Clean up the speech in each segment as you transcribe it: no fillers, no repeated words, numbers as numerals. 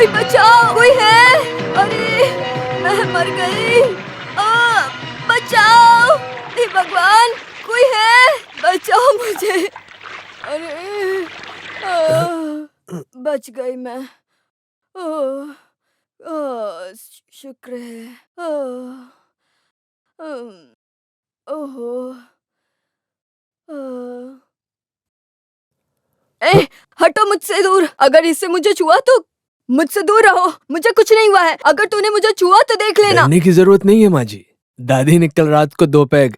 बचाओ, कोई है? अरे मैं मर गई। बचाओ, हे भगवान, कोई है? बचाओ मुझे। अरे बच गई मैं। शुक्र है। ओहो। ए, हटो मुझसे दूर। अगर इससे मुझे छुआ तो मुझसे दूर रहो। मुझे कुछ नहीं हुआ है। अगर तूने मुझे छुआ तो देख लेना। डरने की जरूरत नहीं है माँ जी। दादी ने कल रात को 2 पैग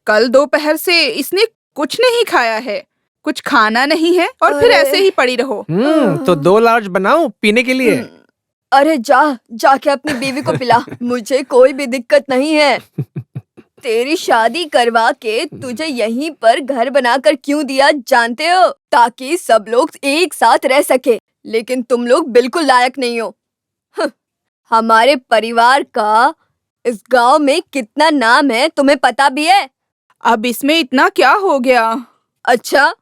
कल दोपहर से इसने कुछ नहीं खाया है, कुछ खाना नहीं है और फिर ऐसे ही पड़ी रहो। तो 2 लार्ज बनाओ पीने के लिए। अरे जाके अपनी बीवी को पिला। मुझे कोई भी दिक्कत नहीं है। तेरी शादी करवा के तुझे यहीं पर घर बनाकर क्यों दिया जानते हो? ताकि सब लोग एक साथ रह सके। लेकिन तुम लोग बिल्कुल लायक नहीं हो। हमारे परिवार का इस गांव में कितना नाम है तुम्हें पता भी है? अब इसमें इतना क्या हो गया? अच्छा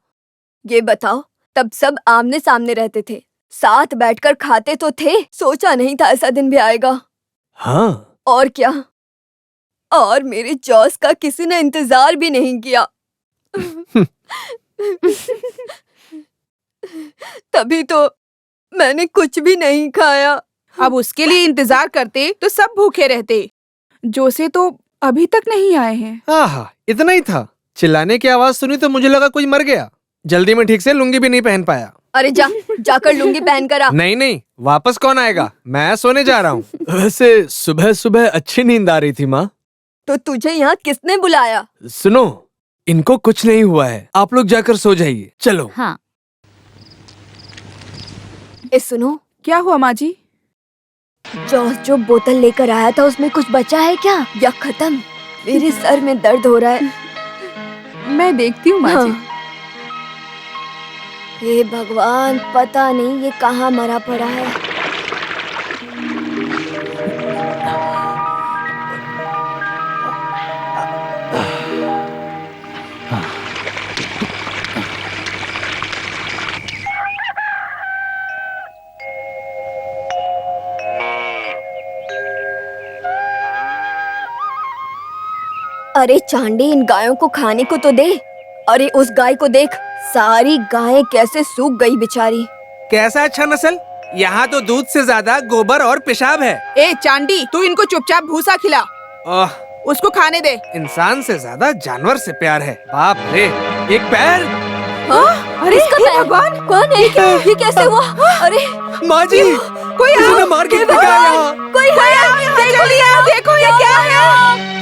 ये बताओ, तब सब आमने सामने रहते थे, साथ बैठकर खाते तो थे। सोचा नहीं था ऐसा दिन भी आएगा। हाँ और क्या, और मेरे जॉस का किसी ने इंतजार भी नहीं किया। तभी तो मैंने कुछ भी नहीं खाया। अब उसके लिए इंतजार करते तो सब भूखे रहते। जोसे तो अभी तक नहीं आए हैं। आहा, इतना ही था। चिल्लाने की आवाज सुनी तो मुझे लगा कोई मर गया। जल्दी में ठीक से लुंगी भी नहीं पहन पाया। अरे जाकर लुंगी पहन कर आ। नहीं, वापस कौन आएगा? मैं सोने जा रहा हूँ। वैसे सुबह सुबह अच्छी नींद आ रही थी माँ। तो तुझे यहाँ किसने बुलाया? सुनो, इनको कुछ नहीं हुआ है, आप लोग जाकर सो जाइए। चलो। हाँ। सुनो, क्या हुआ माँ जी? जॉस जो बोतल लेकर आया था उसमें कुछ बचा है क्या या खत्म? मेरे सर में दर्द हो रहा है। मैं देखती हूँ माँ जी। हे भगवान, पता नहीं ये कहाँ मरा पड़ा है। अरे चांडी, इन गायों को खाने को तो दे। अरे उस गाय को देख, सारी गायें कैसे सूख गई बेचारी। कैसा अच्छा नस्ल? यहाँ तो दूध से ज्यादा गोबर और पेशाब है। ए चांडी, तू इनको चुपचाप भूसा खिला। उसको खाने दे। इंसान से ज्यादा जानवर से प्यार है। बाप रे, एक पैर। अरे इसका पैर? भगवान, कौन है? ये कैसे हुआ? अरे माँ जी, कोई किसी ने आओ, मार के हे फेंका भगवान, यहाँ। कोई है? जल्दी आओ, देखो ये क्या है।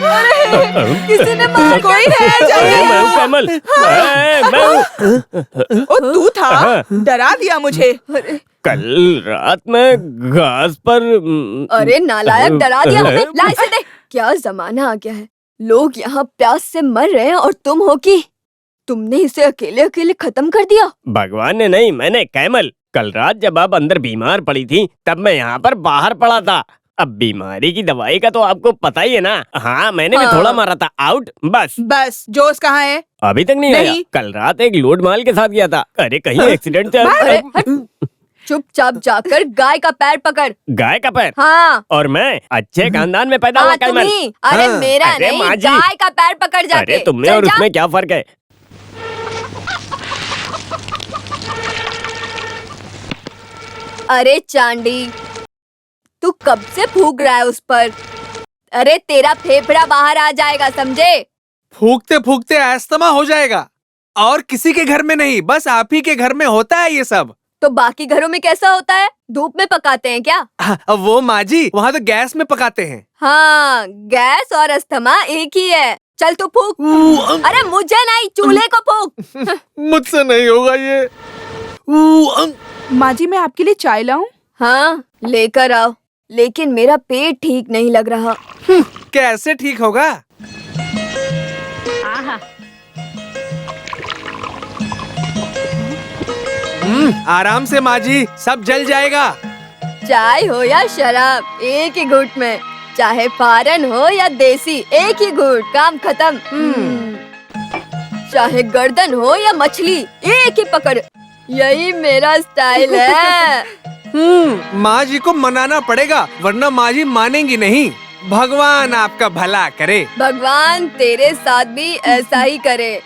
अरे किसी ने मार कोई है, जल्दी मैं हूँ आओ। कमल। मैं हूँ। ओ तू था? डरा दिया मुझे। कल रात में घास पर अरे नालायक, डरा दिया हमें। ला इसे दे। क्या जमाना आ गया है, लोग यहाँ प्यास से मर रहे हैं और तुम हो कि तुमने इसे अकेले अकेले खत्म कर दिया। भगवान ने नहीं, मैंने। कैमल, कल रात जब आप अंदर बीमार पड़ी थी तब मैं यहाँ पर बाहर पड़ा था। अब बीमारी की दवाई का तो आपको पता ही है ना। हाँ, मैंने भी थोड़ा मारा था। आउट, बस। जोश कहाँ है? अभी तक नहीं आया। कल रात एक लोड माल के साथ गया था। अरे कहीं एक्सीडेंट अरे चुपचाप जाकर गाय का पैर पकड़। गाय का पैर? हाँ। और मैं अच्छे खानदान में पैदा हुआ हाँ, कैमल। तुम्ही। अरे मेरा अरे नहीं, माँ जी। गाय का पैर पकड़ जाके। अरे तुमने चल और जा। उसमें क्या फर्क है? अरे चांडी, तू कब से फूक रहा है उस पर? अरे तेरा फेफड़ा बाहर आ जाएगा, समझे? फूकते फूकते अस्थमा हो जाएगा। और किसी के घर में नहीं, बस आप ही के घर में होता है ये सब। तो बाकी घरों में कैसा होता है? धूप में पकाते हैं क्या? वो माँ जी, वहाँ तो गैस में पकाते हैं। हाँ, गैस और अस्थमा एक ही है। चल तू फूक। अरे मुझे नहीं, चूल्हे को फूक। मुझसे नहीं होगा ये। माँ जी, मैं आपके लिए चाय लाऊं? हाँ, लेकर आओ। लेकिन मेरा पेट ठीक नहीं लग रहा। कैसे ठीक होगा? आराम से माँ जी, सब जल जाएगा। चाय हो या शराब, एक ही घूंट में। चाहे फारन हो या देसी, एक ही घूंट, काम खत्म। चाहे गर्दन हो या मछली, एक ही पकड़। यही मेरा स्टाइल है। माँ जी को मनाना पड़ेगा वरना माँ जी मानेंगी नहीं। भगवान आपका भला करे। भगवान तेरे साथ भी ऐसा ही करे।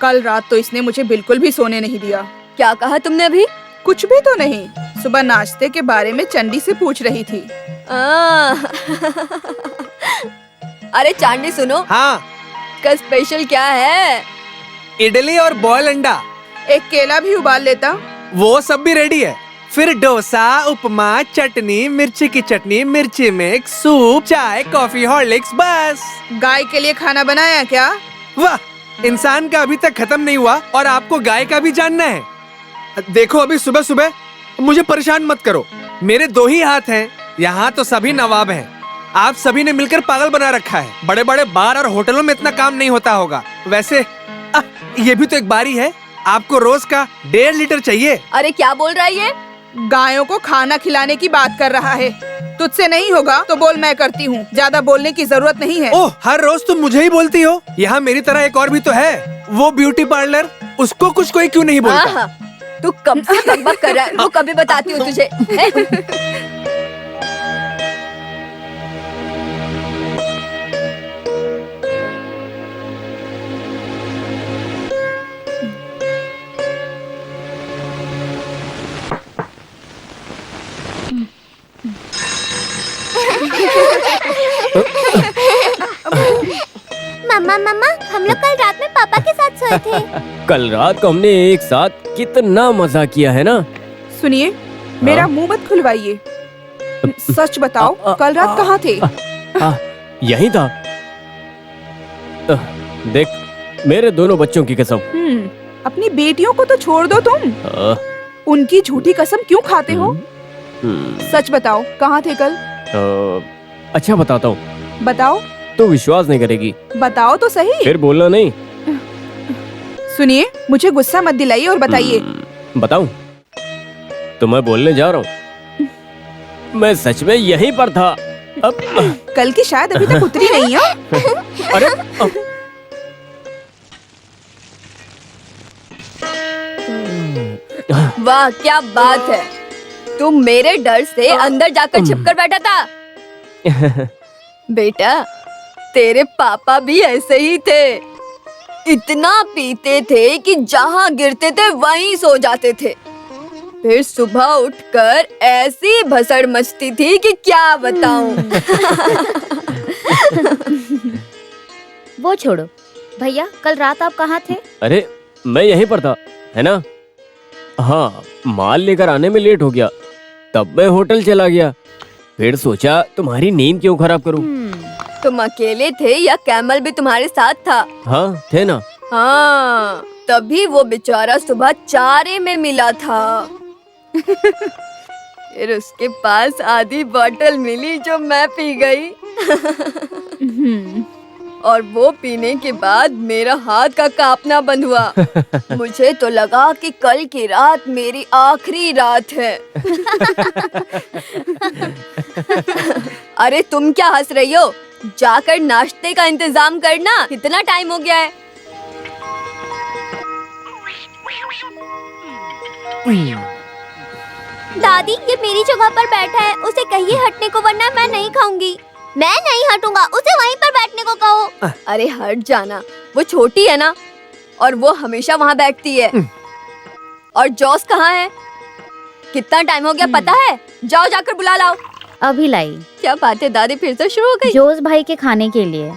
कल रात तो इसने मुझे बिल्कुल भी सोने नहीं दिया। क्या कहा तुमने अभी? कुछ भी तो नहीं। सुबह नाश्ते के बारे में चंडी से पूछ रही थी। अरे चांदी सुनो, हाँ, का स्पेशल क्या है? इडली और बॉयल अंडा। एक केला भी उबाल लेता। वो सब भी रेडी है। फिर डोसा, उपमा, चटनी, मिर्ची की चटनी, मिर्ची मिक्स, सूप, चाय, कॉफी, हॉर्लिक्स, बस। गाय के लिए खाना बनाया क्या? वाह, इंसान का अभी तक खत्म नहीं हुआ और आपको गाय का भी जानना है। देखो अभी सुबह सुबह मुझे परेशान मत करो। मेरे 2 ही हाथ हैं। यहाँ तो सभी नवाब हैं। आप सभी ने मिलकर पागल बना रखा है। बड़े बड़े बार और होटलों में इतना काम नहीं होता होगा। वैसे ये भी तो एक बारी है। आपको रोज का 1.5 लीटर चाहिए। अरे क्या बोल रहा है ये? गायों को खाना खिलाने की बात कर रहा है। तुझसे नहीं होगा तो बोल, मैं करती हूँ। ज्यादा बोलने की जरूरत नहीं है। ओह, हर रोज तुम मुझे ही बोलती हो। यहाँ मेरी तरह एक और भी तो है, वो ब्यूटी पार्लर। उसको कुछ कोई क्यों नहीं बोलता? हाँ, तू कब से बकबक कर रहा है? वो कभी बताती हूँ तुझे। मम्मा मम्मा, हम लोग कल रात में पापा के साथ सोए थे। कल रात को हमने एक साथ कितना मजा किया है ना। सुनिए, मेरा मुंह मत खुलवाइए। सच बताओ, कल रात कहाँ थे? यही था। देख, मेरे दोनों बच्चों की कसम। अपनी बेटियों को तो छोड़ दो तुम। उनकी झूठी कसम क्यों खाते हो? सच बताओ, कहाँ थे कल? अच्छा बताता हूँ। बताओ तो विश्वास नहीं करेगी। बताओ तो सही। फिर बोलना नहीं। सुनिए, मुझे गुस्सा मत दिलाइए और बताइए। बताऊं? तो मैं बोलने जा रहा हूँ। मैं सच में यहीं पर था। अब कल की शायद अभी तक उतरी नहीं है। अरे वाह, क्या बात है। तुम मेरे डर से अंदर जाकर छिपकर बैठा था। बेटा, तेरे पापा भी ऐसे ही थे। इतना पीते थे कि जहाँ गिरते थे वहीं सो जाते थे। फिर सुबह उठकर ऐसी भसड़ मचती थी कि क्या बताऊं। वो छोड़ो भैया, कल रात आप कहाँ थे? अरे मैं यहीं पर था, है ना? हाँ, माल लेकर आने में लेट हो गया, तब मैं होटल चला गया। फिर सोचा तुम्हारी नींद क्यों खराब करूं। तुम अकेले थे या कैमल भी तुम्हारे साथ था? हाँ, थे ना। हाँ, तभी वो बेचारा सुबह चारे में मिला था। फिर उसके पास आधी बोतल मिली जो मैं पी गई। और वो पीने के बाद मेरा हाथ का कांपना बंद हुआ। मुझे तो लगा कि कल की रात मेरी आखिरी रात है। अरे तुम क्या हंस रही हो? जाकर नाश्ते का इंतजाम करना, कितना टाइम हो गया है। दादी, ये मेरी जगह पर बैठा है, उसे कहिए हटने को, वरना मैं नहीं खाऊंगी। मैं नहीं हटूंगा, उसे वहीं पर बैठने को कहो। अरे हट जाना, वो छोटी है ना, और वो हमेशा वहाँ बैठती है। और जॉस कहाँ है? कितना टाइम हो गया पता है? जाओ जाकर बुला लाओ। अभी लाई। क्या बात है दादी, फिर से शुरू हो गई? जोस भाई के खाने के लिए।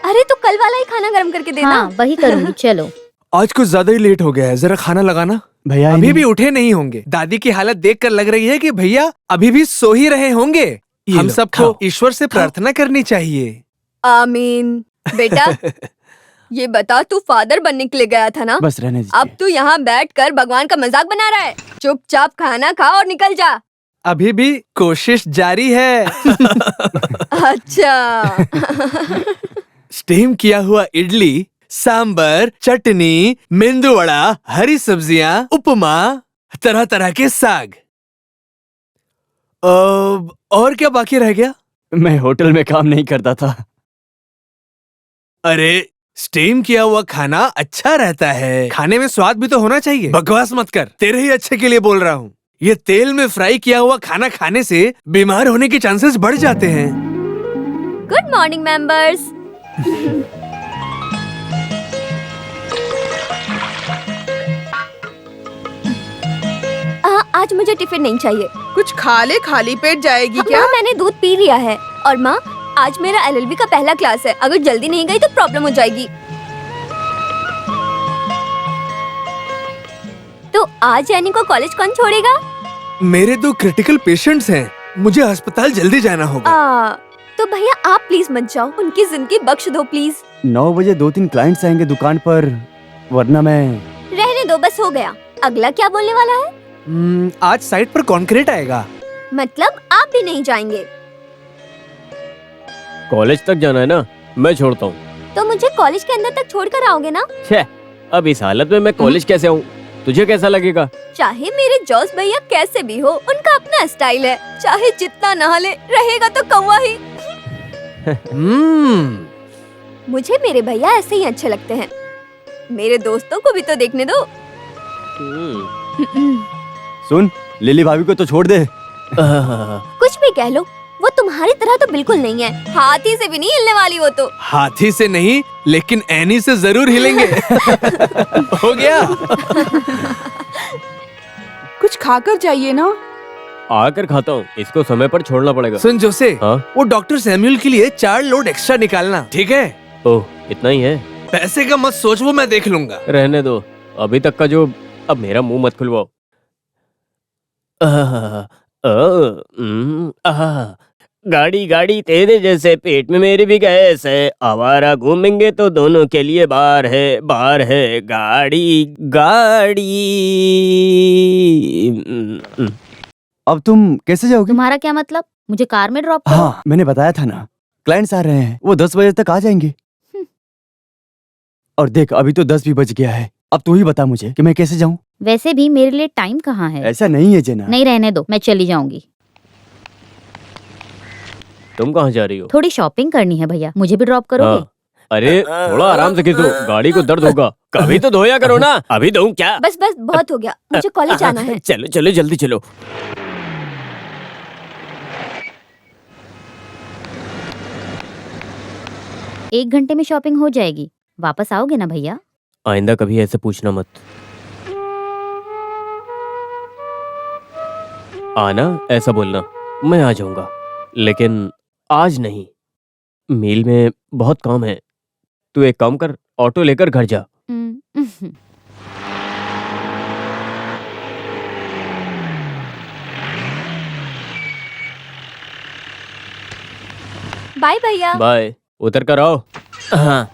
अरे तो कल वाला ही खाना गर्म करके देना। हाँ, वही करूंगी। चलो। आज कुछ ज्यादा ही लेट हो गया है, जरा खाना लगाना। भैया अभी भी उठे नहीं होंगे। दादी की हालत देखकर लग रही है कि भैया अभी भी सो ही रहे होंगे। हम सबको ईश्वर से प्रार्थना करनी चाहिए। आमीन। बेटा, ये बता, तू फादर बनने के लिए गया था ना? बस रहने दीजिए। अब तू यहाँ बैठकर भगवान का मजाक बना रहा है। चुपचाप खाना खा और निकल जा। अभी भी कोशिश जारी है। अच्छा। स्टीम किया हुआ इडली, सांबर, चटनी, मेंदू वड़ा, हरी सब्जियां, उपमा, तरह तरह के साग। और क्या बाकी रह गया? मैं होटल में काम नहीं करता था। अरे स्टीम किया हुआ खाना अच्छा रहता है, खाने में स्वाद भी तो होना चाहिए। बकवास मत कर, तेरे ही अच्छे के लिए बोल रहा हूँ। ये तेल में फ्राई किया हुआ खाना खाने से बीमार होने के चांसेस बढ़ जाते हैं। Good morning members. आज मुझे टिफिन नहीं चाहिए। कुछ खा ले, खाली पेट जाएगी क्या? माँ, मैंने दूध पी लिया है। और माँ, आज मेरा एलएलबी का पहला क्लास है। अगर जल्दी नहीं गई तो प्रॉब्लम हो जाएगी। तो आज यानी को कॉलेज कौन छोड़ेगा? मेरे 2 क्रिटिकल पेशेंट्स हैं, मुझे अस्पताल जल्दी जाना होगा। तो भैया आप प्लीज मत जाओ, उनकी जिंदगी बख्श दो प्लीज। 9 बजे 2-3 क्लाइंट्स आएंगे दुकान पर, वरना मैं। रहने दो, बस हो गया। अगला क्या बोलने वाला है? आज साइट पर कॉन्क्रीट आएगा। मतलब आप भी नहीं जाएंगे? कॉलेज तक जाना है ना, मैं छोड़ता हूँ। तो मुझे कॉलेज के अंदर तक छोड़कर आओगे ना? छे, अब इस हालत में मैं कॉलेज कैसे आऊँ? तुझे कैसा लगेगा? चाहे मेरे जॉस भैया कैसे भी हो, उनका अपना स्टाइल है। चाहे जितना नहा ले, रहेगा तो कौवा ही। मुझे मेरे भैया ऐसे ही अच्छे लगते हैं। मेरे दोस्तों को भी तो देखने दो। सुन, लिली भाभी को तो छोड़ दे। कुछ भी कह लो, वो तुम्हारी तरह तो बिल्कुल नहीं है। हाथी से भी नहीं हिलने वाली वो तो। हाथी से नहीं, लेकिन एनी से जरूर हिलेंगे। हो गया। कुछ खाकर जाइए ना। आकर खाता हूँ, इसको समय पर छोड़ना पड़ेगा। सुन जोसे, हाँ? वो डॉक्टर सैमुअल के लिए 4 लोड एक्स्ट्रा निकालना, ठीक है? ओह, इतना ही है? पैसे का मत सोच, वो मैं देख लूंगा। रहने दो, अभी तक का जो। अब मेरा मुंह मत खुलवाओ। गाड़ी गाड़ी तेरे जैसे पेट में मेरी भी गैस है। आवारा घूमेंगे तो दोनों के लिए बार है गाड़ी गाड़ी। अब तुम कैसे जाओगे? तुम्हारा क्या मतलब? मुझे कार में ड्रॉप करो। हाँ, मैंने बताया था ना, क्लाइंट्स आ रहे हैं, वो 10 बजे तक आ जाएंगे। और देख, अभी तो 10 भी बज गया है। अब तू ही बता मुझे कि मैं कैसे जाऊँ? वैसे भी मेरे लिए टाइम कहाँ है? ऐसा नहीं है जेना। नहीं, रहने दो, मैं चली जाऊंगी। तुम कहाँ जा रही हो? थोड़ी शॉपिंग करनी है भैया, मुझे भी ड्रॉप करोगे? हाँ। अरे थोड़ा आराम से खींचो, गाड़ी को दर्द होगा। कभी तो धोया करो ना। अभी धोऊं क्या? बस बस, बहुत हो गया, मुझे कॉलेज जाना है। चलो चलो जल्दी चलो। एक घंटे में शॉपिंग हो जाएगी। वापस आओगे ना भैया? आइंदा कभी ऐसे पूछना मत। आना ऐसा बोलना, मैं आ जाऊंगा, लेकिन आज नहीं। मील में बहुत काम है। तू एक काम कर, ऑटो लेकर घर जा। बाय भैया। बाय, उतर कर आओ। हाँ।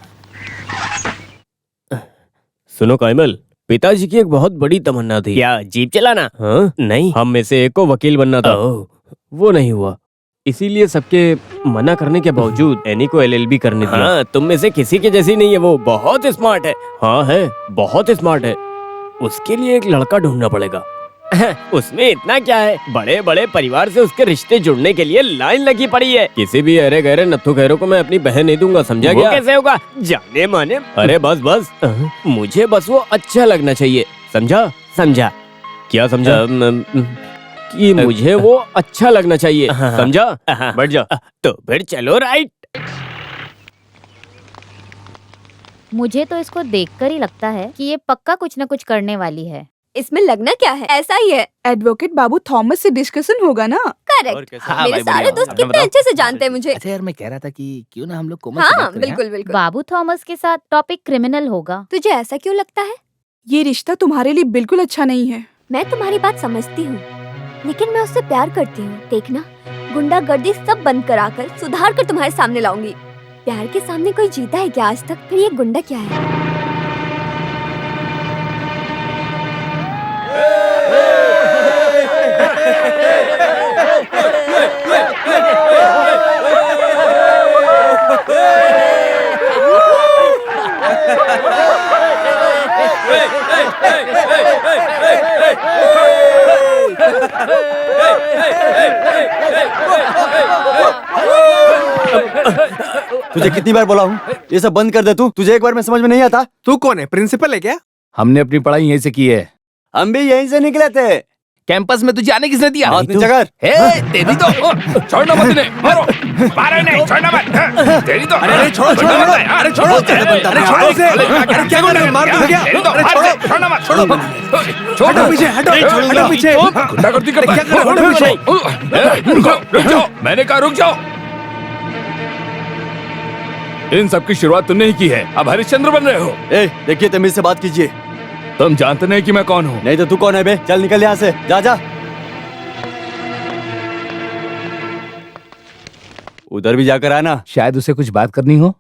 सुनो कायमल, पिताजी की एक बहुत बड़ी तमन्ना थी। क्या, जीप चलाना? हाँ? नहीं, हम में से एक को वकील बनना था। वो नहीं हुआ, इसीलिए सबके मना करने के बावजूद एनी को एलएलबी करने दिया। हाँ, तुम में से किसी के जैसी नहीं है, वो बहुत स्मार्ट है। हाँ है, बहुत स्मार्ट है। उसके लिए एक लड़का ढूंढना पड़ेगा। उसमें इतना क्या है, बड़े बड़े परिवार से उसके रिश्ते जुड़ने के लिए लाइन लगी पड़ी है। किसी भी अरे गहरे नत्थु खैरों को मैं अपनी बहन नहीं दूंगा, समझा गया? कैसे होगा, जाने माने। अरे बस बस, मुझे बस वो अच्छा लगना चाहिए, समझा? समझा? क्या समझा? कि मुझे वो अच्छा लगना चाहिए, समझा? बैठ जा। तो फिर चलो राइट। मुझे तो इसको देखकर ही लगता है कि ये पक्का कुछ न कुछ करने वाली है। इसमें लगना क्या है, ऐसा ही है। एडवोकेट बाबू थॉमस से डिस्कशन होगा ना? करेक्ट। हाँ, मेरे भाई, सारे बढ़िया। दोस्त आपने कितने अच्छे से जानते हैं मुझे। अच्छा यार, मैं कह रहा था कि क्यों ना हम लोग कोमल से हाँ बात करें, बिल्कुल बिल्कुल। बाबू थॉमस के साथ टॉपिक क्रिमिनल होगा। तुझे ऐसा क्यों लगता है? ये रिश्ता तुम्हारे लिए बिल्कुल अच्छा नहीं है। मैं तुम्हारी बात समझती हूँ, लेकिन मैं उससे प्यार करती हूँ। देखना, गुंडागर्दी सब बंद कराकर सुधार कर तुम्हारे सामने लाऊंगी। प्यार के सामने कोई जीता है क्या आज तक? फिर ये गुंडा क्या है? तुझे कितनी बार बोला हूँ ये सब बंद कर दे तू, तुझे एक बार में समझ में नहीं आता? तू कौन है, प्रिंसिपल है क्या? हमने अपनी पढ़ाई यहीं से की है। हम भी यहीं से निकले थे। कैंपस में तुझे आने किसने दिया? हाथ नीचे कर। तेरी तो छोड़ना मत इन्हें, मारो, मारो इन्हें, छोड़ना मत। तेरी तो अरे छोड़ो छोड़ो, अरे छोड़ो, अरे छोड़ो उसे, अरे क्या कर रहे हो, मार दो क्या? अरे छोड़ो, छोड़ना मत, छोड़ो, हटो पीछे, हटो पीछे। गुंडागर्दी करता है। क्या कर रहे हो, हटो पीछे। रुक जाओ, मैंने कहा रुक जाओ। इन सब की शुरुआत तुमने ही की है, अब हरिश्चंद्र बन रहे हो। देखिए तमीज से बात कीजिए। तुम जानते नहीं कि मैं कौन हूँ? नहीं तो तू कौन है बे? चल निकल यहाँ से, जा जा। उधर भी जाकर आना। शायद उसे कुछ बात करनी हो।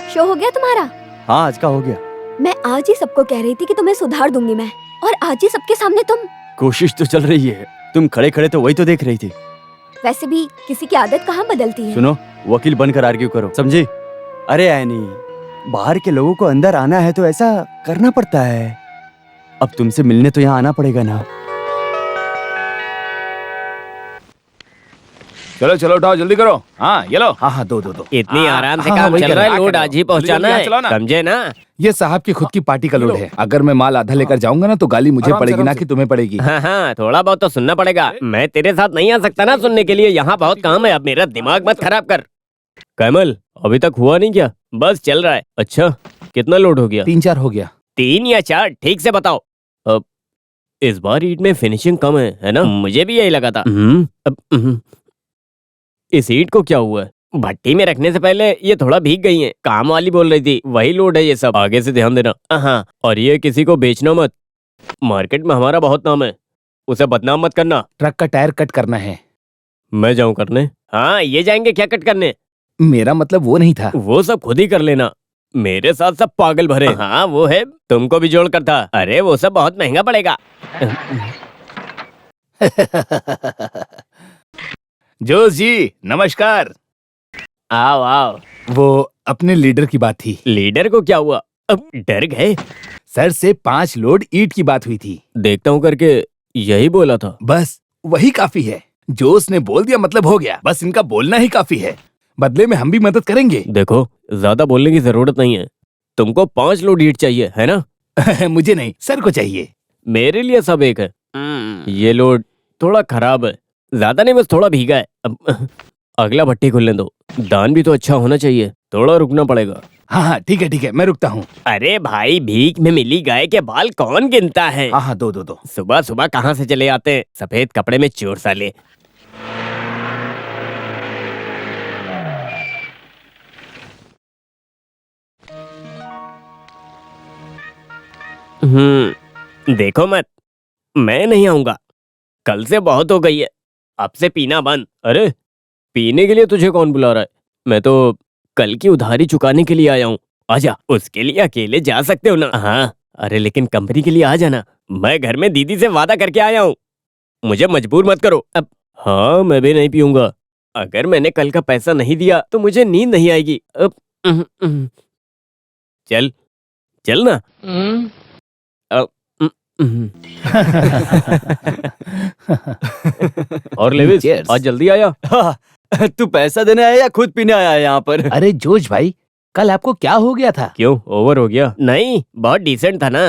शो हो गया तुम्हारा? हाँ आज का हो गया। मैं आज ही सबको कह रही थी कि तुम्हें सुधार दूंगी मैं, और आज ही सबके सामने तुम। कोशिश तो चल रही है। तुम खड़े खड़े तो वही तो देख रही थी। वैसे भी किसी की आदत कहाँ बदलती है। सुनो, वकील बनकर आर्ग्यू करो, समझी? अरे ऐनी, बाहर के लोगों को अंदर आना है तो ऐसा करना पड़ता है। अब तुमसे मिलने तो यहाँ आना पड़ेगा ना। चलो चलो उठाओ, जल्दी करो। हाँ ये लो। हाँ दो। इतनी आराम से हाँ, काम वही चल कर रहा रहा है, है। लोड आज ही पहुंचाना जल्दी चलाओ है, ना। समझे ना? ये साहब की खुद की पार्टी का लोड है। अगर मैं माल आधा लेकर जाऊंगा ना तो गाली मुझे पड़ेगी ना कि तुम्हें पड़ेगी। हाँ, थोड़ा बहुत तो सुनना पड़ेगा। मैं तेरे साथ नहीं आ सकता ना सुनने के लिए, यहाँ बहुत काम है। अब मेरा दिमाग मत खराब कर। कैमल, अभी तक हुआ नहीं क्या? बस चल रहा है। अच्छा, कितना लोड हो गया? 3-4 हो गया। 3 या 4, ठीक से बताओ। अब इस बार ईंट में फिनिशिंग कम है ना? मुझे भी यही लगा था। इस ईंट को क्या हुआ है? भट्टी में रखने से पहले ये थोड़ा भीग गई हैं। काम वाली बोल रही थी, वही लोड है ये सब। आगे से ध्यान देना। हाँ, और ये किसी को बेचना मत। मार्केट में हमारा बहुत नाम है, उसे बदनाम मत करना। ट्रक का टायर कट करना है। मैं जाऊं करने? हाँ, ये जाएंगे क्या कट करने? मेरा मतलब वो नहीं था। वो सब खुद ही कर लेना, मेरे साथ सब पागल भरे। हाँ वो है, तुमको भी जोड़ कर था। अरे वो सब बहुत महंगा पड़ेगा। जोश जी नमस्कार। आओ आओ। वो अपने लीडर की बात थी। लीडर को क्या हुआ? अब डर गए? सर से 5 लोड ईंट की बात हुई थी। देखता हूँ करके यही बोला था। बस वही काफी है। जोश ने बोल दिया मतलब हो गया। बस इनका बोलना ही काफी है। बदले में हम भी मदद करेंगे। देखो, ज्यादा बोलने की जरूरत नहीं है। तुमको 5 लोड ईंट चाहिए है ना? मुझे नहीं, सर को चाहिए। मेरे लिए सब एक है। ये लोड थोड़ा खराब है, ज्यादा नहीं, बस थोड़ा भीगा है। अब अगला भट्टी खुलने दो। दान भी तो अच्छा होना चाहिए, थोड़ा रुकना पड़ेगा। हाँ ठीक है, मैं रुकता हूँ। अरे भाई, भीख में मिली गाय के बाल कौन गिनता है? हाँ दो। सुबह सुबह कहाँ से चले आते हैं सफेद कपड़े में चोर साले। देखो मत, मैं नहीं आऊंगा। कल से बहुत हो गई है, अब से पीना बंद। अरे पीने के लिए तुझे कौन बुला रहा है? मैं तो कल की उधारी चुकाने के लिए आया हूँ। आजा, उसके लिए अकेले जा सकते हो ना? हाँ, अरे लेकिन कंपनी के लिए आ जाना। मैं घर में दीदी से वादा करके आया हूँ, मुझे मजबूर मत करो। अब हाँ, मैं भी नहीं पीऊंगा। अगर मैंने कल का पैसा नहीं दिया तो मुझे नींद नहीं आएगी। अब चल चल ना। और लेविस, Cheers. आज जल्दी आया। तू पैसा देने आया या खुद पीने आया है यहाँ पर? अरे जोश भाई, कल आपको क्या हो गया था? क्यों, ओवर हो गया? नहीं, बहुत डिसेंट था ना।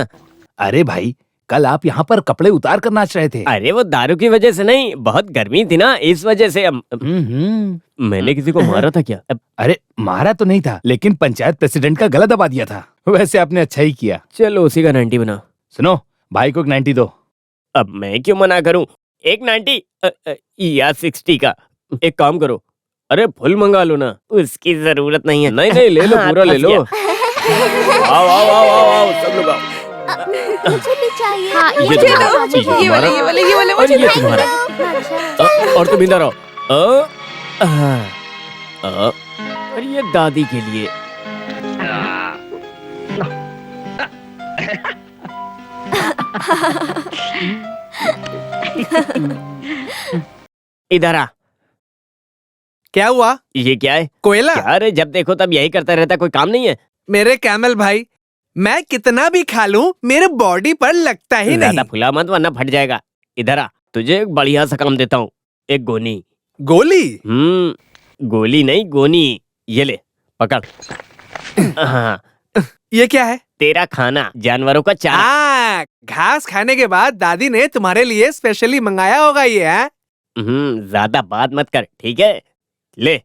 अरे भाई, कल आप यहाँ पर कपड़े उतार कर नाच रहे थे। अरे वो दारू की वजह से नहीं, बहुत गर्मी थी ना, इस वजह से। मैंने किसी को मारा था क्या? अरे मारा तो नहीं था, लेकिन पंचायत प्रेसिडेंट का गला दबा दिया था। वैसे आपने अच्छा ही किया। चलो उसी का 90 बना। सुनो, भाई को एक 90 दो। अब मैं क्यों मना करूं? एक 90 या 60 का। एक काम करो, अरे फुल मंगा लो ना। उसकी जरूरत नहीं है। नहीं ले लो, पूरा ले लो। आओ आओ आओ आओ आओ, सब लोग आओ। मुझे भी चाहिए। हाँ, ये मुझे तुम्हारा, दो, ये ये वाले, तुम्हारा, ये वाले, ये वाले और मुझे ये दो। तुम्हारा। अच्छा। और तुम इधर आओ। और ये दादी के लिए। इधर आ। क्या हुआ? ये क्या है? कोयला? क्या रे, जब देखो तब यही करता रहता, कोई काम नहीं है? मेरे कैमल भाई, मैं कितना भी खा लूं मेरे बॉडी पर लगता ही नहीं। ज्यादा फुला मत वरना फट जाएगा। इधर आ, तुझे एक बढ़िया सा काम देता हूँ, एक गोनी। गोली? गोली नहीं, गोनी। ये ले, पकड़। हाँ, ये क्या है? तेरा खाना, जानवरों का चारा। घास खाने के बाद दादी ने तुम्हारे लिए स्पेशली मंगाया होगा ये, है? ज्यादा बात मत कर, ठीक है? ले,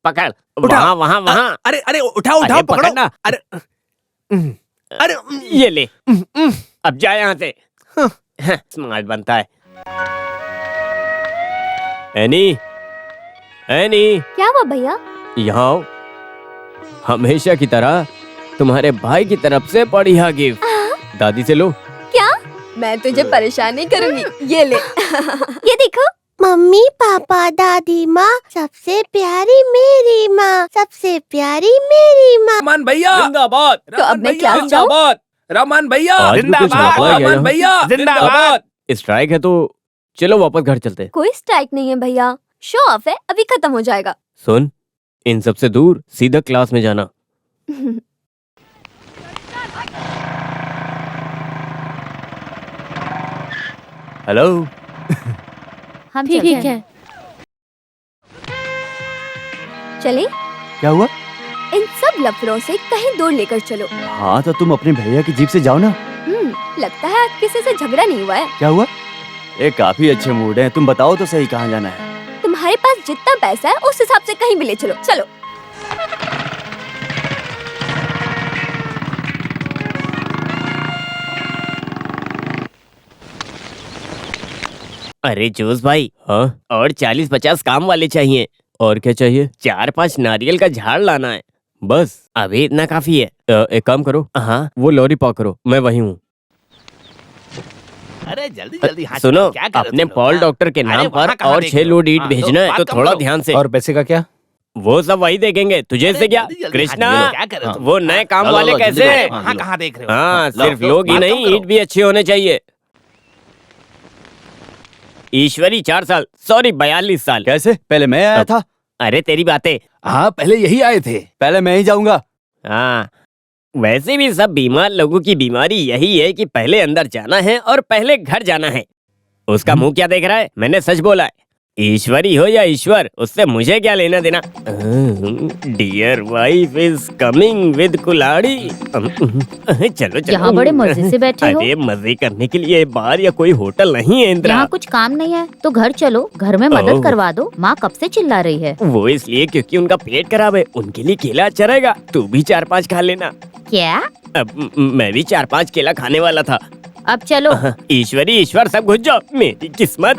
पकड़। उठा। वहाँ। अरे अरे उठाओ अरे पकड़ो। पकड़ना। अरे ये ले, अब जा यहाँ से। स्मार्ट बनता है। एनी, क्या हुआ भैया? यहाँ आओ। हमेशा की तरह तुम्हारे भाई की तरफ से बढ़िया गिफ्ट। दादी से लो। क्या? मैं तुझे परेशान नहीं करूंगी, ये ले। ये देखो। मम्मी पापा दादी माँ, सबसे प्यारी मेरी माँ, सबसे प्यारी मेरी माँ। रमान भैया जिंदाबाद। तो अब मैं क्या जाऊँ? जिंदाबाद। रमान भैया आज भी कुछ जिंदाबाद। नकला है रमान यहाँ। भैया जिंदाबाद। स्ट्राइक है तो चलो वापस घर चलते हैं। कोई स्ट्राइक नहीं है भैया, शो ऑफ है, अभी खत्म हो जाएगा। सुन, इन सब से दूर सीधा क्लास में जाना। हेलो। हम ठीक चलते है। हैं। चले, क्या हुआ? इन सब लफड़ों से कहीं दूर लेकर चलो। हाँ तो तुम अपने भैया की जीप से जाओ ना। लगता है आज किसी से झगड़ा नहीं हुआ है। क्या हुआ? ये काफी अच्छे मूड है। तुम बताओ तो सही कहाँ जाना है। तुम्हारे पास जितना पैसा है उस हिसाब से कहीं भी ले चलो। चलो। अरे जोश भाई, हाँ? और 40-50 काम वाले चाहिए। और क्या चाहिए? 4-5 नारियल का झाड़ लाना है, बस अभी इतना काफी है। एक काम करो, हाँ वो लॉरी पार करो, मैं वही हूँ। अरे जल्दी जल्दी। हाँ, सुनो, क्या कर रहे हो अपने तुम लोग? पॉल हाँ? डॉक्टर के अरे नाम वहाँ पर कहाँ और देख 6 रहे हो? लोड ईंट हाँ, भेजना है, बात तो कम थोड़ा करो। ध्यान से। और पैसे का क्या? वो सब वही देखेंगे, तुझे से क्या? जल्दी जल्दी। कृष्णा, हाँ, क्या कर रहे हो तुम? वो नए काम लो, वाले लो, जल्दी कैसे करो। हैं? हाँ, हाँ लो। कहाँ देख रहे हो? हाँ, लो, सिर्फ लो, लोग ही बात कम नहीं, करो। ईंट भी अच्छे होने चाहिए। ईश्वरी 4 साल, सॉरी 42 साल। कैसे? पहले मैं आया था। अरे तेरी बातें। हाँ पहले यही आए थे। पहले मैं ही जाऊंगा। हाँ, वैसे भी सब बीमार लोगों की बीमारी यही है कि पहले अंदर जाना है और पहले घर जाना है। उसका मुंह क्या देख रहा है? मैंने सच बोला है। ईश्वरी हो या ईश्वर, उससे मुझे क्या लेना देना। Dear wife is coming with कुल्हाड़ी। चलो चलो। यहाँ बड़े मजे से बैठे हो। अरे मजे करने के लिए बार या कोई होटल नहीं है इंदिरा। यहाँ कुछ काम नहीं है तो घर चलो, घर में मदद करवा दो। माँ कब से चिल्ला रही है। वो इसलिए क्योंकि उनका पेट खराब है, उनके लिए केला अच्छा रहेगा। तू भी 4-5 खा लेना। क्या? अब मैं भी 4-5 केला खाने वाला था। अब चलो। ईश्वरी ईश्वर सब घुस जाओ, मेरी किस्मत।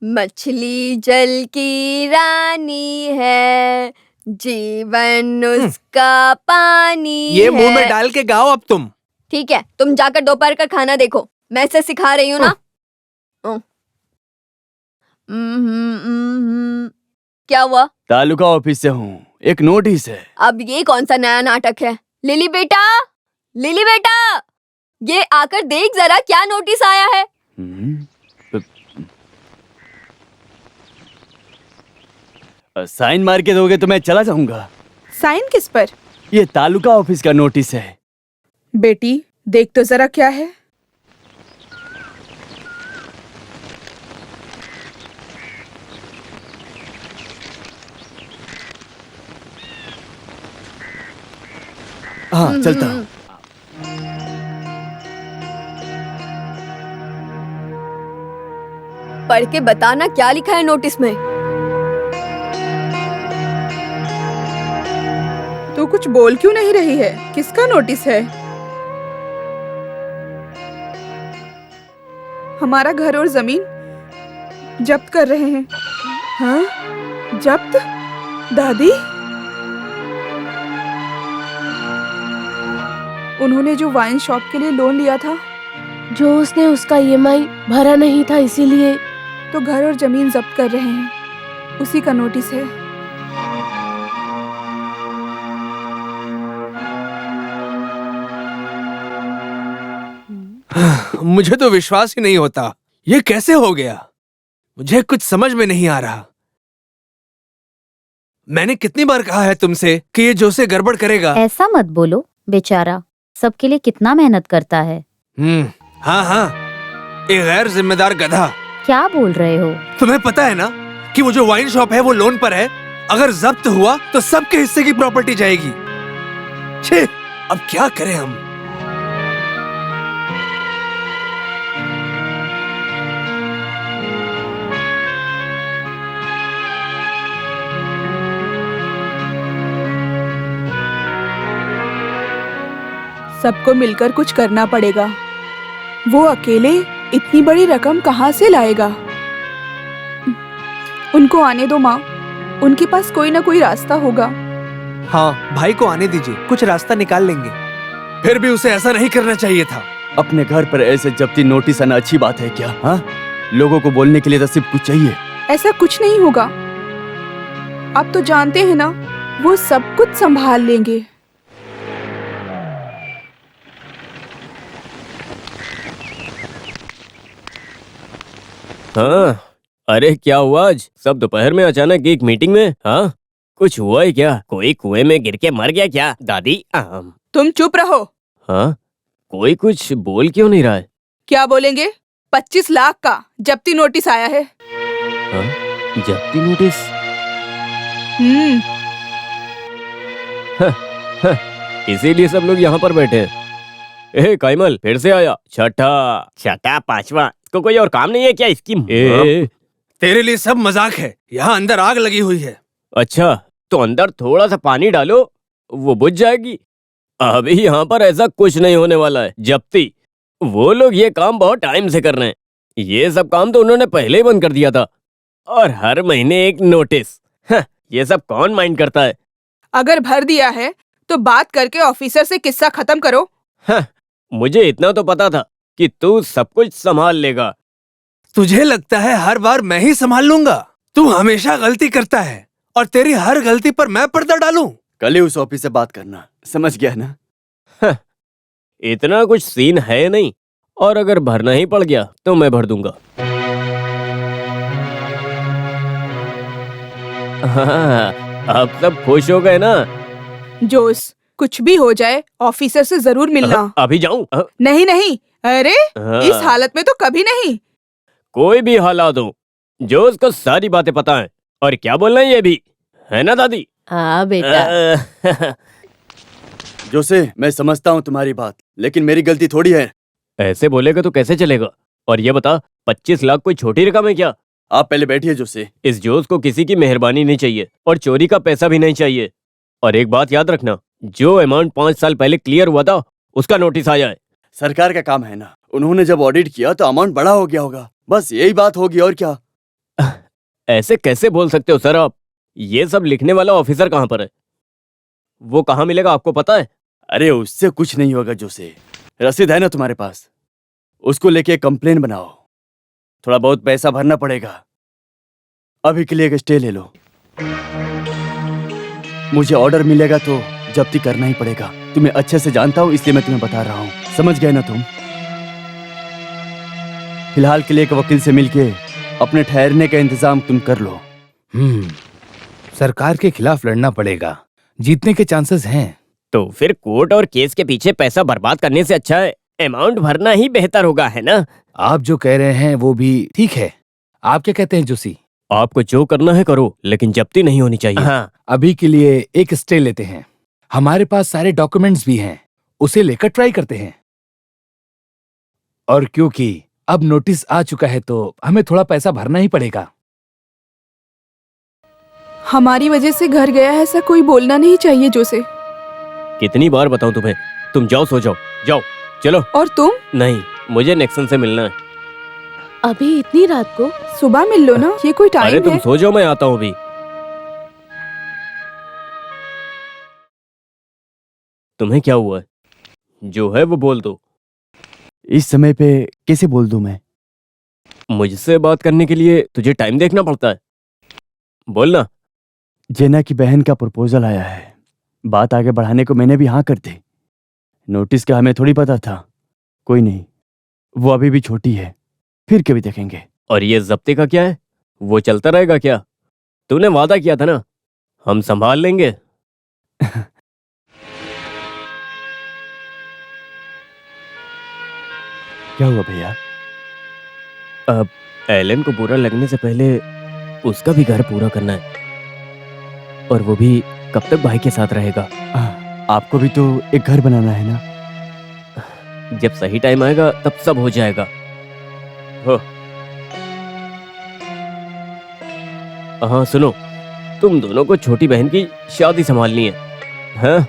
मछली जल की रानी है, जीवन उसका पानी ये है। मुंह में डाल के गाओ अब तुम। ठीक है, तुम जाकर दोपहर का खाना देखो, मैं इसे सिखा रही हूँ ना। क्या हुआ? तालुका ऑफिस से हूँ, एक नोटिस है। अब ये कौन सा नया नाटक है? लिली बेटा, लिली बेटा, ये आकर देख जरा क्या नोटिस आया है। साइन मार के दोगे तो मैं चला जाऊंगा। साइन किस पर? ये तालुका ऑफिस का नोटिस है। बेटी देख तो जरा क्या है। हाँ चलता हूँ। पढ़ के बताना क्या लिखा है नोटिस में। तू कुछ बोल क्यों नहीं रही है? किसका नोटिस है? हमारा घर और जमीन जब्त कर रहे हैं। हाँ? जब्त? दादी? उन्होंने जो वाइन शॉप के लिए लोन लिया था, जो उसने उसका ईएमआई भरा नहीं था, इसीलिए तो घर और जमीन जब्त कर रहे हैं। उसी का नोटिस है। मुझे तो विश्वास ही नहीं होता, ये कैसे हो गया? मुझे कुछ समझ में नहीं आ रहा। मैंने कितनी बार कहा है तुमसे कि ये जोसे गड़बड़ करेगा। ऐसा मत बोलो, बेचारा सबके लिए कितना मेहनत करता है। हाँ हाँ, एक गैर जिम्मेदार गधा। क्या बोल रहे हो? तुम्हें पता है ना कि वो जो वाइन शॉप है वो लोन पर है। अगर जब्त हुआ तो सबके हिस्से की प्रॉपर्टी जाएगी। छे, अब क्या करें हम। सबको मिलकर कुछ करना पड़ेगा। वो अकेले इतनी बड़ी रकम कहाँ से लाएगा? उनको आने दो माँ, उनके पास कोई ना कोई रास्ता होगा। हाँ, भाई को आने दीजिए, कुछ रास्ता निकाल लेंगे। फिर भी उसे ऐसा नहीं करना चाहिए था। अपने घर पर ऐसे जब्ती नोटिस आना अच्छी बात है क्या? हाँ, लोगों को बोलने के लिए तो सिर्फ कुछ चाहिए। ऐसा कुछ नहीं होगा। आप तो जानते हैं ना, वो सब कुछ संभाल लेंगे। हाँ, अरे क्या हुआ आज? सब दोपहर में अचानक एक मीटिंग में? हाँ, कुछ हुआ है क्या? कोई कुएं में गिर के मर गया क्या? दादी तुम चुप रहो। हाँ, कोई कुछ बोल क्यों नहीं रहा है? क्या बोलेंगे? 25 लाख का जब्ती नोटिस आया है। हाँ, जब्ती नोटिस? इसीलिए सब लोग यहाँ पर बैठे हैं। ए काइमल फिर से आया। छठा पांचवा, इसको कोई और काम नहीं है क्या इसकी? तेरे लिए सब मजाक है। यहाँ अंदर आग लगी हुई है। अच्छा, तो अंदर थोड़ा सा पानी डालो, वो बुझ जाएगी। अभी यहाँ पर ऐसा कुछ नहीं होने वाला है। जब्ती, वो लोग ये काम बहुत टाइम से कर रहे हैं। ये सब काम तो उन्होंने पहले ही बंद कर दिया था। और हर महीने एक नोटिस। ये सब कौन माइंड करता है? अगर भर दिया है तो बात करके ऑफिसर से किस्सा खत्म करो। मुझे इतना तो पता था कि तू सब कुछ संभाल लेगा। तुझे लगता है हर बार मैं ही संभाल लूंगा? तू हमेशा गलती करता है और तेरी हर गलती पर मैं पर्दा डालूं। कल ही उस ऑफिस से बात करना, समझ गया ना? इतना कुछ सीन है नहीं, और अगर भरना ही पड़ गया तो मैं भर दूंगा। हाँ, अब सब खुश हो गए ना? जोस, कुछ भी हो जाए ऑफिसर से जरूर मिलना। अभी जाऊं? नहीं नहीं, अरे इस हालत में तो कभी नहीं। कोई भी हालात हो, जो उसको सारी बातें पता है। और क्या बोलना है ये भी, है ना दादी? हाँ बेटा। जोसे, मैं समझता हूँ तुम्हारी बात, लेकिन मेरी गलती थोड़ी है। ऐसे बोलेगा तो कैसे चलेगा? और ये बता, 25 लाख कोई छोटी रकम है क्या? आप पहले बैठिए जोसे। इस जोश को किसी की मेहरबानी नहीं चाहिए और चोरी का पैसा भी नहीं चाहिए। और एक बात याद रखना, जो अमाउंट 5 साल पहले क्लियर हुआ था उसका नोटिस आया है। सरकार का काम है ना, उन्होंने जब ऑडिट किया तो अमाउंट बड़ा हो गया होगा, बस यही बात होगी और क्या। ऐसे कैसे बोल सकते हो सर आप? ये सब लिखने वाला ऑफिसर कहाँ पर है? वो कहाँ मिलेगा आपको पता है? अरे उससे कुछ नहीं होगा जोसे, रसीद है ना तुम्हारे पास, उसको लेके कंप्लेन बनाओ। थोड़ा बहुत पैसा भरना पड़ेगा। अभी के लिए एक स्टे ले लो। मुझे ऑर्डर मिलेगा तो जब्ती करना ही पड़ेगा। तुम्हें अच्छे से जानता हूँ, इसलिए मैं तुम्हें बता रहा हूँ, समझ गए ना तुम? फिलहाल के लिए एक वकील से मिलके अपने ठहरने का इंतजाम तुम कर लो। सरकार के खिलाफ लड़ना पड़ेगा, जीतने के चांसेस हैं। तो फिर कोर्ट और केस के पीछे पैसा बर्बाद करने से अच्छा है अमाउंट भरना ही बेहतर होगा, है ना? आप जो कह रहे हैं वो भी ठीक है। आप क्या कहते हैं जोशी? आपको जो करना है करो, लेकिन जब्ती नहीं होनी चाहिए। हाँ, अभी के लिए एक स्टे लेते हैं। हमारे पास सारे डॉक्यूमेंट्स भी हैं, उसे लेकर ट्राई करते हैं। और क्योंकि अब नोटिस आ चुका है तो हमें थोड़ा पैसा भरना ही पड़ेगा। हमारी वजह से घर गया है, ऐसा कोई बोलना नहीं चाहिए जोसे। कितनी बार बताऊं तुम्हें? तुम जाओ, सो जाओ, जाओ चलो। और तुम? नहीं, मुझे नेक्सन से मिलना है। अभी इतनी रात को? सुबह मिल लो ना, ये कोई अरे टाइम तुम है? सो जाओ, मैं आता हूँ अभी। तुम्हें क्या हुआ है? जो है वो बोल दो। इस समय पे कैसे बोल दूं मैं? मुझसे बात करने के लिए तुझे टाइम देखना पड़ता है। बोलना। जेना की बहन का प्रपोजल आया है, बात आगे बढ़ाने को मैंने भी हाँ कर दी। नोटिस का हमें थोड़ी पता था। कोई नहीं, वो अभी भी छोटी है, फिर कभी देखेंगे। और ये जब्ते का क्या है? वो चलता रहेगा क्या? तूने वादा किया था ना, हम संभाल लेंगे। क्या हुआ भैया? अब एलन को बुरा लगने से पहले उसका भी घर पूरा करना है, और वो भी कब तक भाई के साथ रहेगा? आपको भी तो एक घर बनाना है ना? जब सही टाइम आएगा तब सब हो जाएगा। हो। हाँ सुनो, तुम दोनों को छोटी बहन की शादी संभालनी है। हाँ?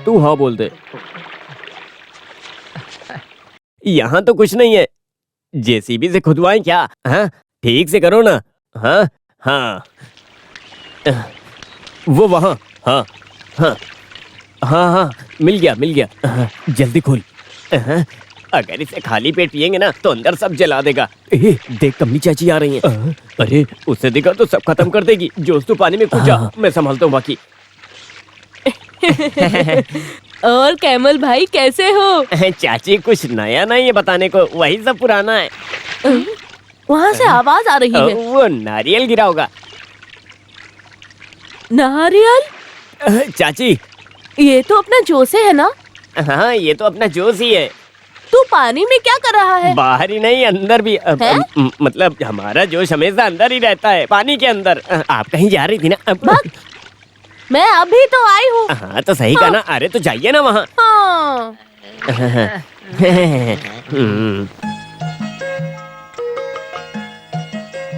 तू हाँ बोल दे। यहाँ तो कुछ नहीं है, जेसीबी से खुदवाएं क्या? हाँ ठीक से करो ना। हाँ हाँ वो वहाँ। हाँ हाँ हाँ हाँ मिल गया। हाँ, जल्दी खोल। हाँ, अगर इसे खाली पेट पिएंगे ना तो अंदर सब जला देगा। देख कमली चाची आ रही हैं। अरे उसे देखा तो सब खत्म कर देगी। जोश तू पानी में कूद जा, मैं संभालता हूँ बाकी। और कैमल भाई कैसे हो? चाची कुछ नया नहीं है बताने को, वही सब पुराना है। वहाँ से आवाज आ रही है। वो नारियल गिरा होगा। नारियल? चाची ये तो अपना जोसे है ना? हाँ ये तो अपना जोश ही है। तू पानी में क्या कर रहा है? बाहर ही नहीं अंदर भी। मतलब हमारा जोश हमेशा अंदर ही रहता है, पानी के अंदर। आप कहीं जा रही थी ना? मैं अभी तो आई हूँ। हाँ तो सही कहा ना। अरे तो जाइए ना वहाँ। हाँ।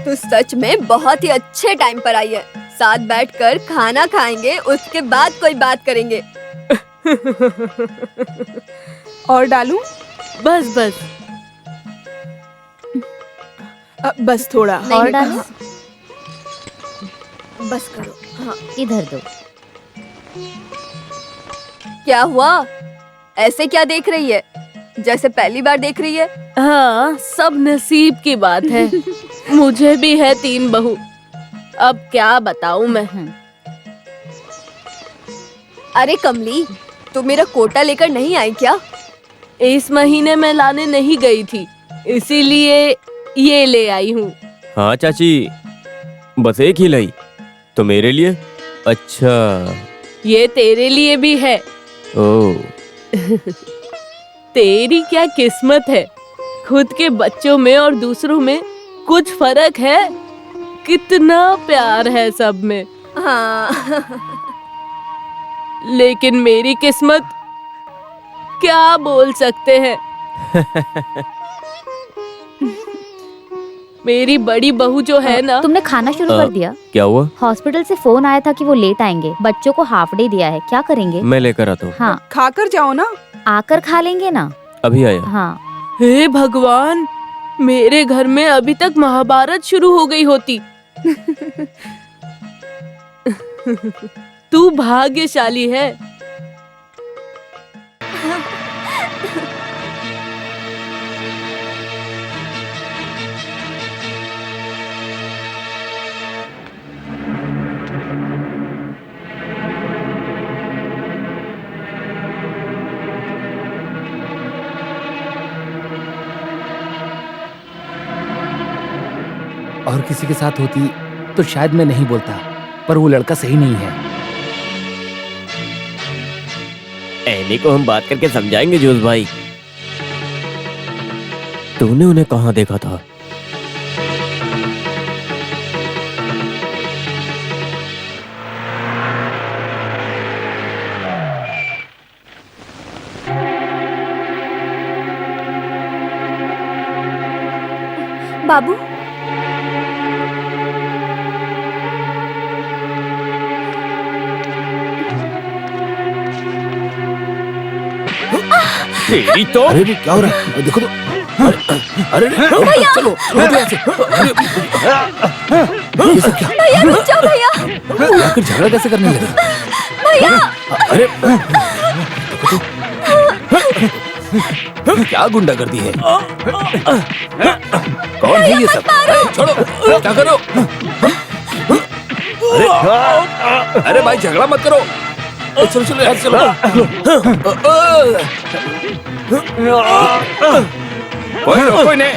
तू सच में बहुत ही अच्छे टाइम पर आई है। साथ बैठकर खाना खाएंगे, उसके बाद कोई बात करेंगे। और डालूं? बस बस बस थोड़ा और डालो। बस करो। हाँ। इधर दो। क्या हुआ? ऐसे क्या देख रही है, जैसे पहली बार देख रही है? हाँ सब नसीब की बात है। मुझे भी है 3 बहू, अब क्या बताऊं मैं। अरे कमली, तू मेरा कोटा लेकर नहीं आई क्या? इस महीने मैं लाने नहीं गई थी, इसीलिए ये ले आई हूँ। हाँ चाची, बस एक ही लाई तो मेरे लिए? अच्छा ये तेरे लिए भी है। ओह तेरी क्या किस्मत है, खुद के बच्चों में और दूसरों में कुछ फर्क है? कितना प्यार है सब में। हाँ। लेकिन मेरी किस्मत, क्या बोल सकते हैं। मेरी बड़ी बहू जो है ना। तुमने खाना शुरू कर दिया? क्या हुआ? हॉस्पिटल से फोन आया था कि वो लेट आएंगे। बच्चों को हाफ डे दिया है, क्या करेंगे? मैं लेकर आता हूँ। हाँ खाकर जाओ ना। आकर खा लेंगे ना। अभी आया। हाँ। हे भगवान, मेरे घर में अभी तक महाभारत शुरू हो गई होती। तू भाग्यशाली है। और किसी के साथ होती तो शायद मैं नहीं बोलता, पर वो लड़का सही नहीं है। एनी को हम बात करके समझाएंगे जोश भाई। तूने उन्हें कहाँ देखा था? बाबू, तेरी तो। अरे क्या हो रहा है, देखो तो। अरे चलो ये सब क्या? भैया रुक जाओ भैया। आखिर झगड़ा कैसे करने लगे? भैया अरे क्या गुंडागर्दी है? कौन है ये सब? छोड़ो, क्या करो? अरे भाई झगड़ा मत करो। चलो चलो यार चलो। कोई नहीं।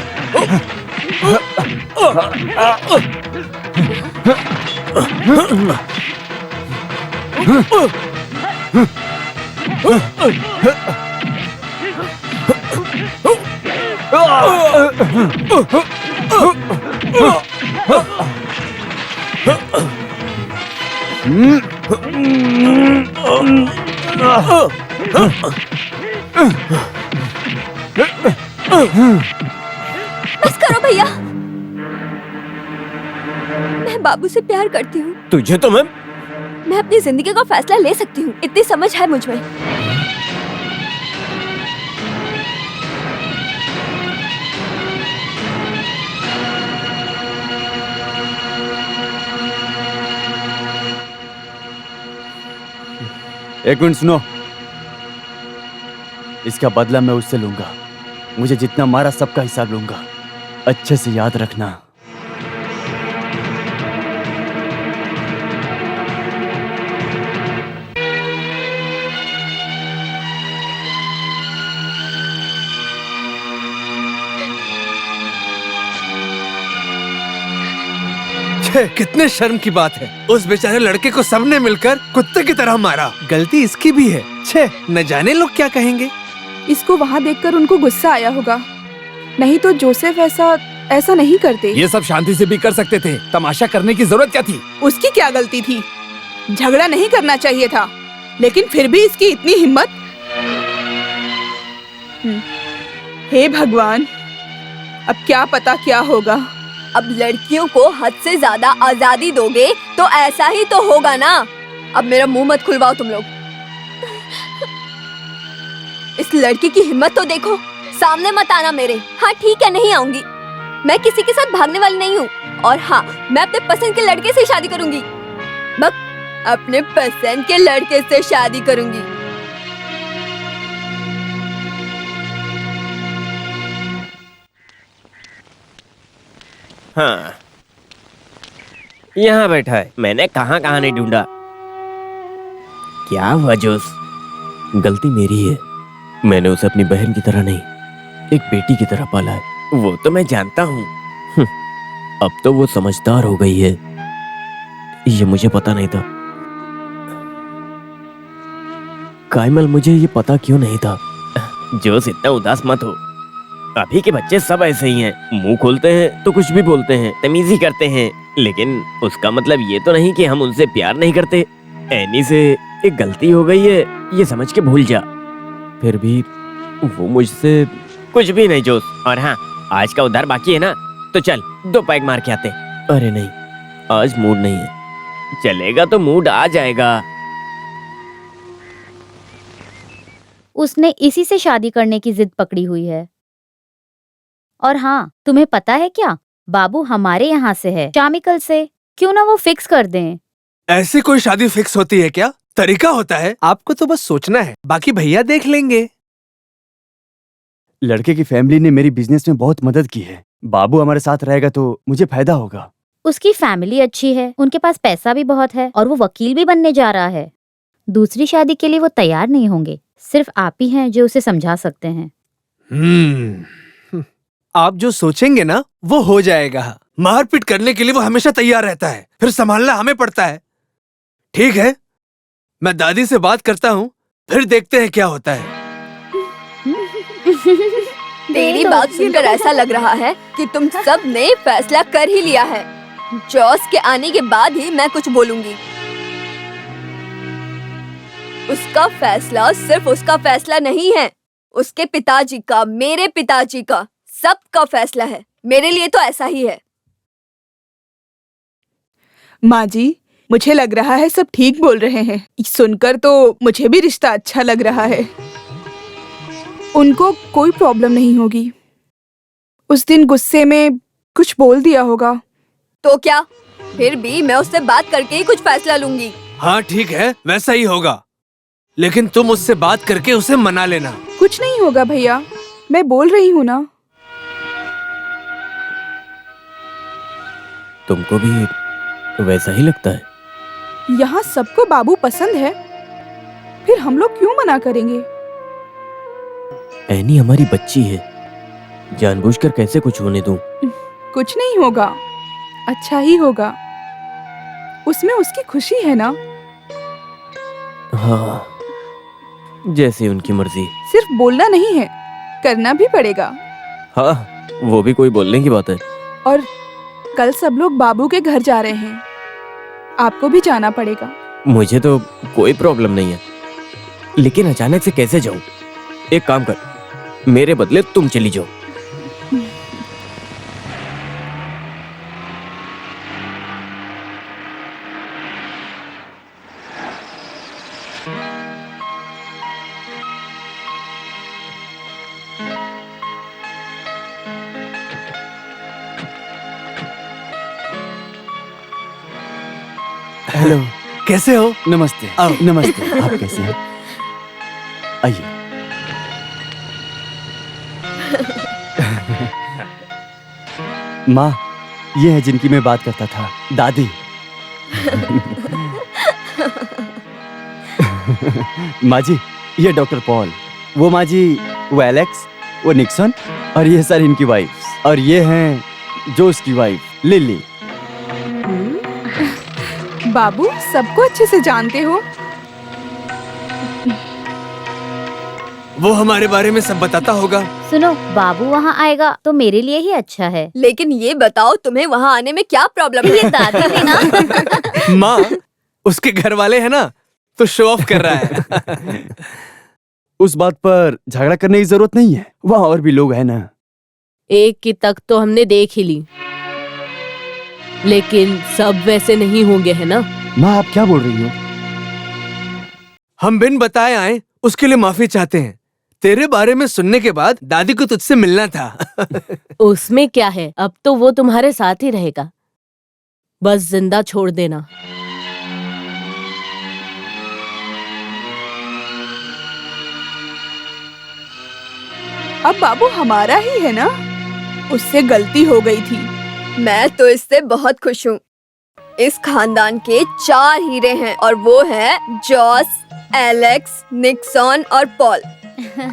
बस करो भैया। मैं बाबू से प्यार करती हूँ। तुझे तो मैं अपनी जिंदगी का फैसला ले सकती हूँ, इतनी समझ है मुझ में। एक मिनट सुनो। इसका बदला मैं उससे लूंगा। मुझे जितना मारा सबका हिसाब लूंगा। अच्छे से याद रखना। कितने शर्म की बात है। उस बेचारे लड़के को सबने मिलकर कुत्ते की तरह मारा। गलती इसकी भी है। छे, न जाने लोग क्या कहेंगे। इसको वहाँ देखकर उनको गुस्सा आया होगा, नहीं तो जोसेफ ऐसा नहीं करते। ये सब शांति से भी कर सकते थे, तमाशा करने की जरूरत क्या थी? उसकी क्या गलती थी? झगड़ा नहीं करना चाहिए था, लेकिन फिर भी इसकी इतनी हिम्मत। हे भगवान, अब क्या पता क्या होगा। अब लड़कियों को हद से ज्यादा आजादी दोगे तो ऐसा ही तो होगा ना। अब मेरा मुंह मत खुलवाओ तुम लोग। इस लड़की की हिम्मत तो देखो। सामने मत आना मेरे। हाँ ठीक है, नहीं आऊंगी। मैं किसी के साथ भागने वाली नहीं हूँ। और हाँ, मैं अपने पसंद के लड़के से शादी करूंगी। बस अपने पसंद के लड़के से शादी करूंगी। हाँ, यहाँ बैठा है। मैंने कहाँ कहाँ नहीं ढूंढा। क्या हुआ जोस? गलती मेरी है। मैंने उसे अपनी बहन की तरह नहीं, एक बेटी की तरह पाला है। वो तो मैं जानता हूँ। अब तो वो समझदार हो गई है। ये मुझे पता नहीं था। कायमल, मुझे ये पता क्यों नहीं था? जोस, इतना उदास मत हो। अभी के बच्चे सब ऐसे ही हैं। मुंह खोलते हैं तो कुछ भी बोलते हैं, तमीज़ी करते हैं। लेकिन उसका मतलब ये तो नहीं कि हम उनसे प्यार नहीं करते। एनी से एक गलती हो गई है, ये समझ के भूल जा। फिर भी वो मुझसे कुछ भी नहीं जोस। और हाँ, आज का उधार बाकी है ना, तो चल 2 पैग मार के आते। अरे नहीं, आज मूड नहीं है। चलेगा तो मूड आ जाएगा। उसने इसी से शादी करने की जिद पकड़ी हुई है। और हाँ, तुम्हें पता है क्या, बाबू हमारे यहाँ से है, शामिकल से। क्यों ना वो फिक्स कर दें। ऐसी कोई शादी फिक्स होती है क्या? तरीका होता है। आपको तो बस सोचना है, बाकी भैया देख लेंगे। लड़के की फैमिली ने मेरी बिजनेस में बहुत मदद की है। बाबू हमारे साथ रहेगा तो मुझे फायदा होगा। उसकी फैमिली अच्छी है, उनके पास पैसा भी बहुत है और वो वकील भी बनने जा रहा है। दूसरी शादी के लिए वो तैयार नहीं होंगे। सिर्फ आप ही हैं जो उसे समझा सकते हैं। आप जो सोचेंगे ना वो हो जाएगा। मारपीट करने के लिए वो हमेशा तैयार रहता है, फिर संभालना हमें पड़ता है। ठीक है, मैं दादी से बात करता हूँ, फिर देखते हैं क्या होता है। तेरी बात सुनकर ऐसा लग रहा है कि तुम सब ने फैसला कर ही लिया है। जॉस के आने के बाद ही मैं कुछ बोलूंगी। उसका फैसला सिर्फ उसका फैसला नहीं है, उसके पिताजी का, मेरे पिताजी का, सबका फैसला है। मेरे लिए तो ऐसा ही है। माँ जी, मुझे लग रहा है सब ठीक बोल रहे हैं। सुनकर तो मुझे भी रिश्ता अच्छा लग रहा है। उनको कोई प्रॉब्लम नहीं होगी। उस दिन गुस्से में कुछ बोल दिया होगा। तो क्या, फिर भी मैं उससे बात करके ही कुछ फैसला लूंगी। हाँ ठीक है, वैसा ही होगा। लेकिन तुम उससे बात करके उसे मना लेना। कुछ नहीं होगा भैया, मैं बोल रही हूँ ना। तुमको भी वैसा ही लगता है? यहाँ सबको बाबू पसंद है, फिर हम लोग क्यों मना करेंगे? एनी हमारी बच्ची है, जानबूझकर कैसे कुछ होने दूं? कुछ नहीं होगा, अच्छा ही होगा। उसमें उसकी खुशी है ना। हाँ, जैसे उनकी मर्जी। सिर्फ बोलना नहीं है, करना भी पड़ेगा। हाँ, वो भी कोई बोलने की बात है। और कल सब लोग बाबू के घर जा रहे हैं, आपको भी जाना पड़ेगा। मुझे तो कोई प्रॉब्लम नहीं है, लेकिन अचानक से कैसे जाऊं? एक काम कर, मेरे बदले तुम चली जाओ। हेलो, कैसे हो? नमस्ते। आओ। नमस्ते, आप कैसे हैं? आइए। माँ, ये है जिनकी मैं बात करता था, दादी। माँ जी, ये डॉक्टर पॉल। वो माँ जी, वो एलेक्स, वो निक्सन, और ये सर इनकी वाइफ। और ये हैं जोस की वाइफ, लिली। बाबू सबको अच्छे से जानते हो। वो हमारे बारे में सब बताता होगा। सुनो, बाबू वहाँ आएगा तो मेरे लिए ही अच्छा है। लेकिन ये बताओ तुम्हें वहाँ आने में क्या प्रॉब्लम है? ये दादी भी ना। माँ, उसके घर वाले हैं ना, तो शो ऑफ कर रहा है। उस बात पर झगड़ा करने की जरूरत नहीं है, वहाँ और भी लोग हैं ना। एक की तक तो हमने देख ही ली, लेकिन सब वैसे नहीं होंगे, है ना? माँ, आप क्या बोल रही हो? हम बिन बताए आए, उसके लिए माफी चाहते हैं। तेरे बारे में सुनने के बाद दादी को तुझसे मिलना था। उसमें क्या है, अब तो वो तुम्हारे साथ ही रहेगा। बस जिंदा छोड़ देना। अब बाबू हमारा ही है ना, उससे गलती हो गई थी। मैं तो इससे बहुत खुश हूँ। इस खानदान के 4 हीरे हैं और वो हैं जॉस, एलेक्स, निक्सन और पॉल।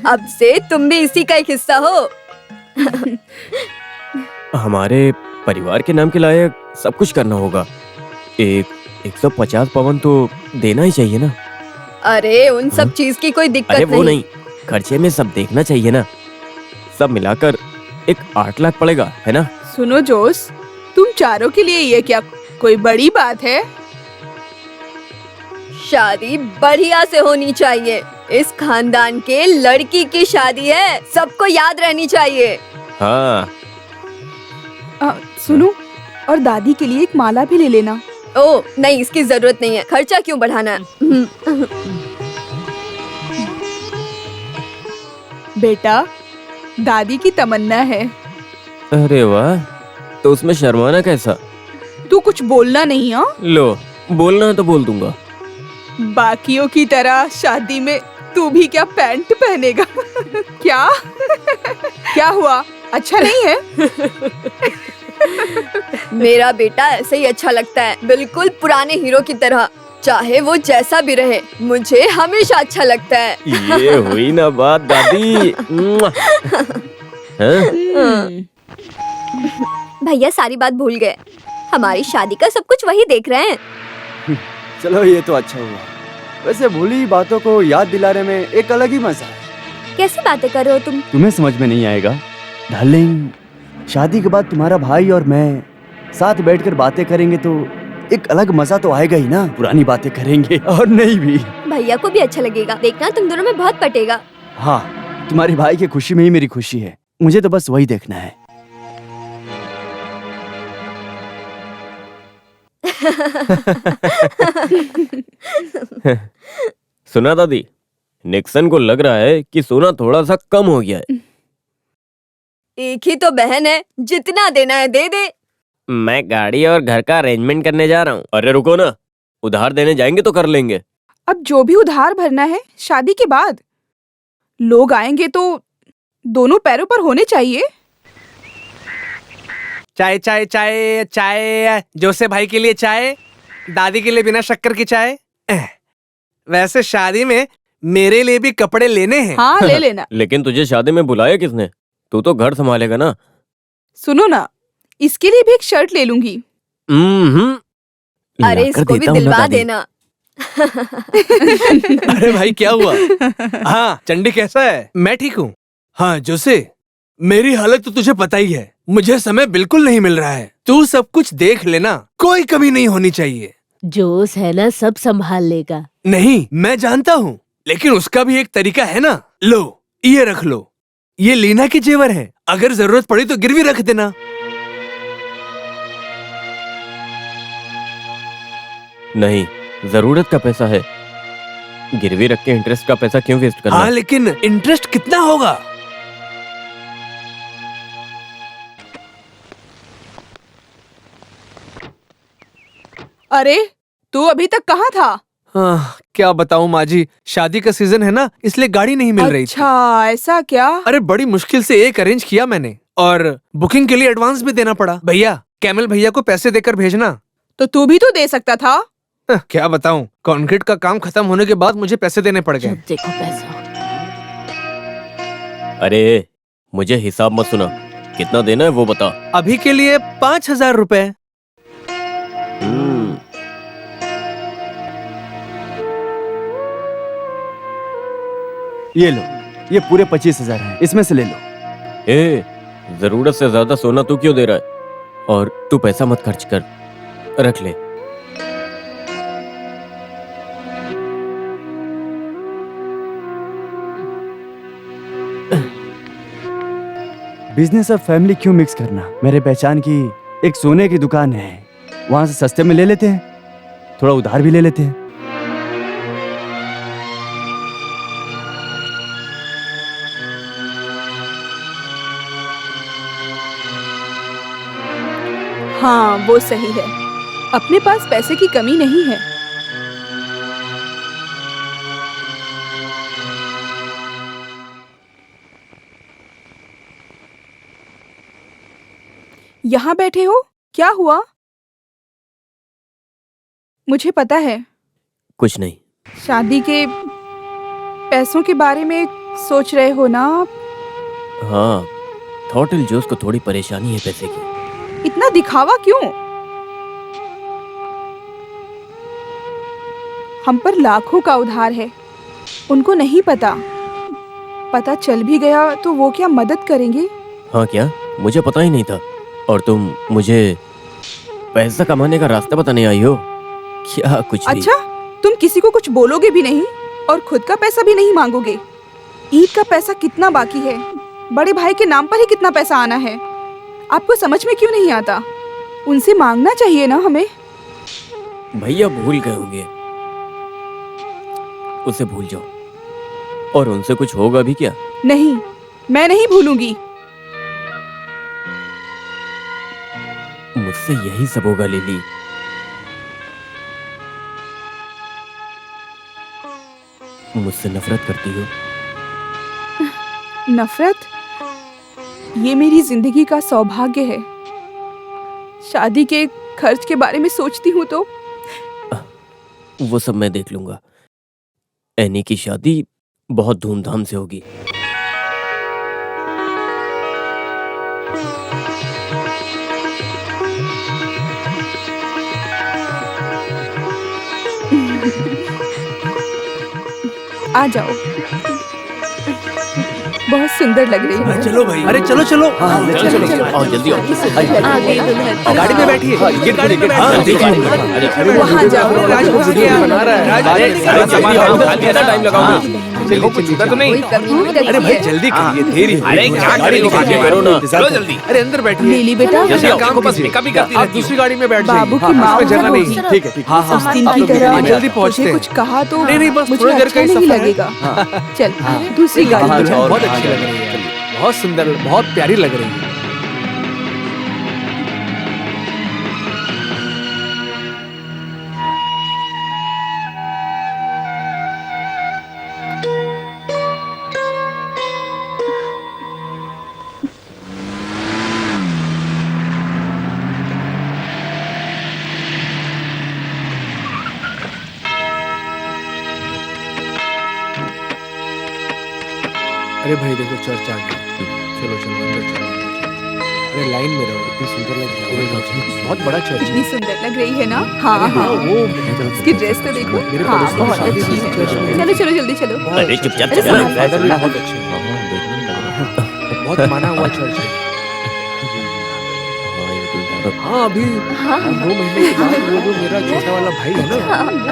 अब से तुम भी इसी का एक हिस्सा हो। हमारे परिवार के नाम के लायक सब कुछ करना होगा। 150 पवन तो देना ही चाहिए ना। अरे उन सब चीज की कोई दिक्कत अरे वो नहीं, खर्चे में सब देखना चाहिए ना। सब मिलाकर एक 8 लाख पड़ेगा, है ना? सुनो जोस, तुम चारों के लिए ये क्या कोई बड़ी बात है? शादी बढ़िया से होनी चाहिए। इस खानदान के लड़की की शादी है, सबको याद रहनी चाहिए। हाँ। सुनो, और दादी के लिए एक माला भी ले लेना। ओ नहीं, इसकी जरूरत नहीं है। खर्चा क्यों बढ़ाना? बेटा, दादी की तमन्ना है। अरे वाह, तो उसमें शर्माना कैसा? तू कुछ बोलना नहीं। हाँ, लो, बोलना है तो बोल दूंगा। बाकियों की तरह शादी में तू भी क्या पैंट पहनेगा? क्या? क्या हुआ, अच्छा नहीं है? मेरा बेटा ऐसे ही अच्छा लगता है, बिल्कुल पुराने हीरो की तरह। चाहे वो जैसा भी रहे, मुझे हमेशा अच्छा लगता है। ये हुई ना बात दादी। भैया सारी बात भूल गए। हमारी शादी का सब कुछ वही देख रहे हैं। चलो, ये तो अच्छा हुआ। वैसे भूली बातों को याद दिलाने में एक अलग ही मजा है। कैसी बातें कर रहे हो तुम? तुम्हें समझ में नहीं आएगा डार्लिंग। शादी के बाद तुम्हारा भाई और मैं साथ बैठकर बातें करेंगे तो एक अलग मजा तो आएगा ही ना। पुरानी बातें करेंगे और नहीं भी। भैया को भी अच्छा लगेगा, देखना तुम दोनों में बहुत पटेगा। हाँ, तुम्हारे भाई की खुशी में ही मेरी खुशी है। मुझे तो बस वही देखना है। सुना दादी, निक्सन को लग रहा है कि सोना थोड़ा सा कम हो गया है। एक ही तो बहन है, जितना देना है दे दे। मैं गाड़ी और घर का अरेंजमेंट करने जा रहा हूँ। अरे रुको ना, उधार देने जाएंगे तो कर लेंगे। अब जो भी उधार भरना है शादी के बाद। लोग आएंगे तो दोनों पैरों पर होने चाहिए। चाय चाय चाय चाय, जोसे भाई के लिए चाय, दादी के लिए बिना शक्कर की चाय। वैसे शादी में मेरे लिए भी कपड़े लेने हैं। हाँ, ले लेना। लेकिन तुझे शादी में बुलाया किसने? तू तो घर संभालेगा ना। सुनो ना, इसके लिए भी एक शर्ट ले लूंगी। अरे इसको भी दिलवा देना। अरे भाई क्या हुआ? हाँ चंडी कैसा है? मैं ठीक हूँ। हाँ जोसे, मेरी हालत तो तुझे पता ही है, मुझे समय बिल्कुल नहीं मिल रहा है। तू सब कुछ देख लेना, कोई कमी नहीं होनी चाहिए। जोश है ना, सब संभाल लेगा। नहीं मैं जानता हूँ, लेकिन उसका भी एक तरीका है ना। लो ये रख लो, ये लीना के जेवर है, अगर जरूरत पड़ी तो गिरवी रख देना। नहीं, जरूरत का पैसा है, गिरवी रख के इंटरेस्ट का पैसा क्यों वेस्ट करना? हाँ लेकिन इंटरेस्ट कितना होगा? अरे तू अभी तक कहाँ था? हाँ, क्या बताऊँ माँ जी, शादी का सीजन है ना, इसलिए गाड़ी नहीं मिल रही थी। अच्छा ऐसा क्या? अरे बड़ी मुश्किल से एक अरेंज किया मैंने, और बुकिंग के लिए एडवांस भी देना पड़ा। भैया कैमल भैया को पैसे देकर भेजना। तो तू भी तो दे सकता था। क्या बताऊँ, कंक्रीट का काम खत्म होने के बाद मुझे पैसे देने पड़ गए। जब देखो पैसा। अरे मुझे हिसाब मत सुना, कितना देना है वो बता। अभी के लिए 5,000 रुपए। ये लो, ये पूरे 25,000 हैं, इसमें से ले लो। ए, जरूरत से ज्यादा सोना तू क्यों दे रहा है? और तू पैसा मत खर्च कर, रख ले। बिजनेस और फैमिली क्यों मिक्स करना? मेरे पहचान की एक सोने की दुकान है, वहां से सस्ते में ले लेते हैं, थोड़ा उधार भी ले लेते हैं। हाँ वो सही है, अपने पास पैसे की कमी नहीं है। यहाँ बैठे हो, क्या हुआ? मुझे पता है, कुछ नहीं। शादी के पैसों के बारे में सोच रहे हो ना? हाँ, थॉटिल जोस को थोड़ी परेशानी है पैसे की। इतना दिखावा क्यों? हम पर लाखों का उधार है, उनको नहीं पता, पता चल भी गया तो वो क्या मदद करेंगे? हाँ क्या? मुझे पता ही नहीं था। और तुम मुझे पैसा कमाने का रास्ता बताने आई हो क्या? कुछ भी। अच्छा, तुम किसी को कुछ बोलोगे भी नहीं और खुद का पैसा भी नहीं मांगोगे। ईद का पैसा कितना बाकी है, बड़े भाई के नाम पर ही कितना पैसा आना है, आपको समझ में क्यों नहीं आता? उनसे मांगना चाहिए ना हमें। भैया भूल गए होंगे, उसे भूल जाओ। और उनसे कुछ होगा भी क्या? नहीं, मैं नहीं भूलूंगी। मुझसे यही सब होगा लिली। मुझसे नफरत करती हो? नफरत? ये मेरी जिंदगी का सौभाग्य है। शादी के खर्च के बारे में सोचती हूँ तो वो सब मैं देख लूंगा। एनी की शादी बहुत धूमधाम से होगी। आ जाओ, बहुत सुंदर लग रही है। चलो भाई, अरे चलो चलो, आओ जल्दी आओ। आगे दुल्हन। गाड़ी में बैठिए, ये गाड़ी में बैठिए। वहाँ जाओ। राजकुमार क्या बना रहा है? टाइम लगाओगे? तो नहीं। अरे भाई जल्दी करिए, देरी हो रही है। गाड़ी निकालिए, करो ना। चलो जल्दी। अरे अंदर बैठिए। लीली बेटा, जल्दी जल्दी काम बस कीजिए। कभी करती आप रहती दूसरी गाड़ी में बैठ बाबू जाइए। की माँ उसमें जगह होगी। नहीं है। ठीक है ठीक है। हाँ, उस दिन की तरह जल्दी पहुंचते मुझे हैं। कुछ कहा तो नहीं, बस मुझे थोड़ी देर अच्छा का ही नहीं सफर है। लगेगा। चल दूसरी गाड़ी में चल। बहुत अच्छी लग रही है, बहुत सुंदर, बहुत प्यारी लग रही है। अरे भाई देखो चर्च आ गया। चलो चलो अंदर चलो। अरे लाइन में रहो, इतनी सुंदर लग रही है। बहुत बड़ा चर्च कितनी है। सुंदर लग रही है ना। हाँ हाँ, वो इसकी ड्रेस तो देखो। मेरे हाँ, पड़ोसी की बहुत शादी अच्छी इसी है। चर्च में हुई। चलो चलो जल्दी चलो। अरे चुपचाप अरे चलो ना। संभाल। फादर भी बहुत अच्छे हैं। बहुत माना हुआ चर्च है। हाँ अभी 2 महीने के बाद वो जो मेरा छोटा वाला भाई है ना,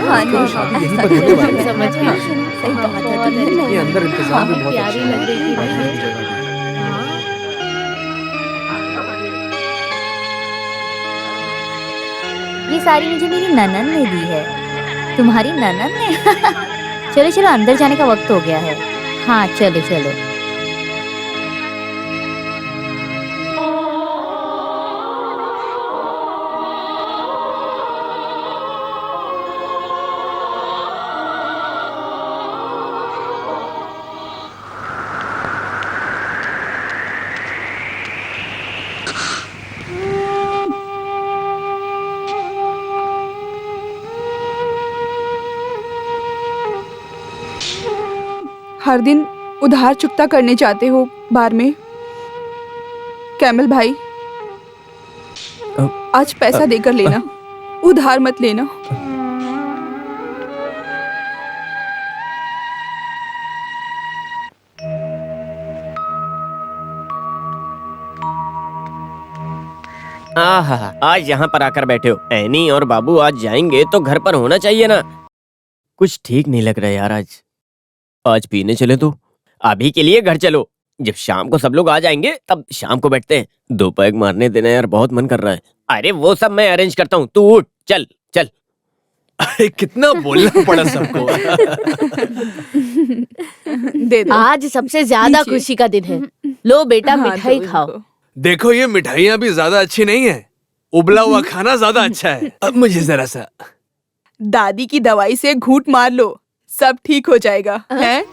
हाँ उसकी शादी यहीं पर होने वाली है। समझ गई। सही कहा था बहुत तुमने। अच्छी। ये अंदर इंतजाम भी बहुत प्यारी अच्छा लग रही थी है। भाई। जगह भी। ये साड़ी मुझे मेरी ननन ने दी है। तुम्हारी ननन ने? चलो चलो अंदर जाने का वक्त हो गया है। हाँ चलो चलो। हर दिन उधार चुकता करने जाते हो बार में। कैमल भाई, आज पैसा देकर लेना, उधार मत लेना। आहा, आज यहाँ पर आकर बैठे हो। एनी और बाबू आज जाएंगे तो घर पर होना चाहिए ना। कुछ ठीक नहीं लग रहा यार आज पीने चले तो। अभी के लिए घर चलो, जब शाम को सब लोग आ जाएंगे तब शाम को बैठते हैं। 2 पैग मारने देना यार, बहुत मन कर रहा है। अरे वो सब मैं अरेंज करता हूँ, तू उठ, चल चल। अरे कितना बोलना पड़ा सबको। दे दो। आज सबसे ज्यादा नीचे। खुशी का दिन है। लो बेटा हाँ, मिठाई दो खाओ। इनको। देखो ये मिठाइयाँ भी ज्यादा अच्छी नहीं है, उबला हुआ खाना ज्यादा अच्छा है। अब मुझे जरा सा। दादी की दवाई से घूंट मार लो, सब ठीक हो जाएगा। हैं?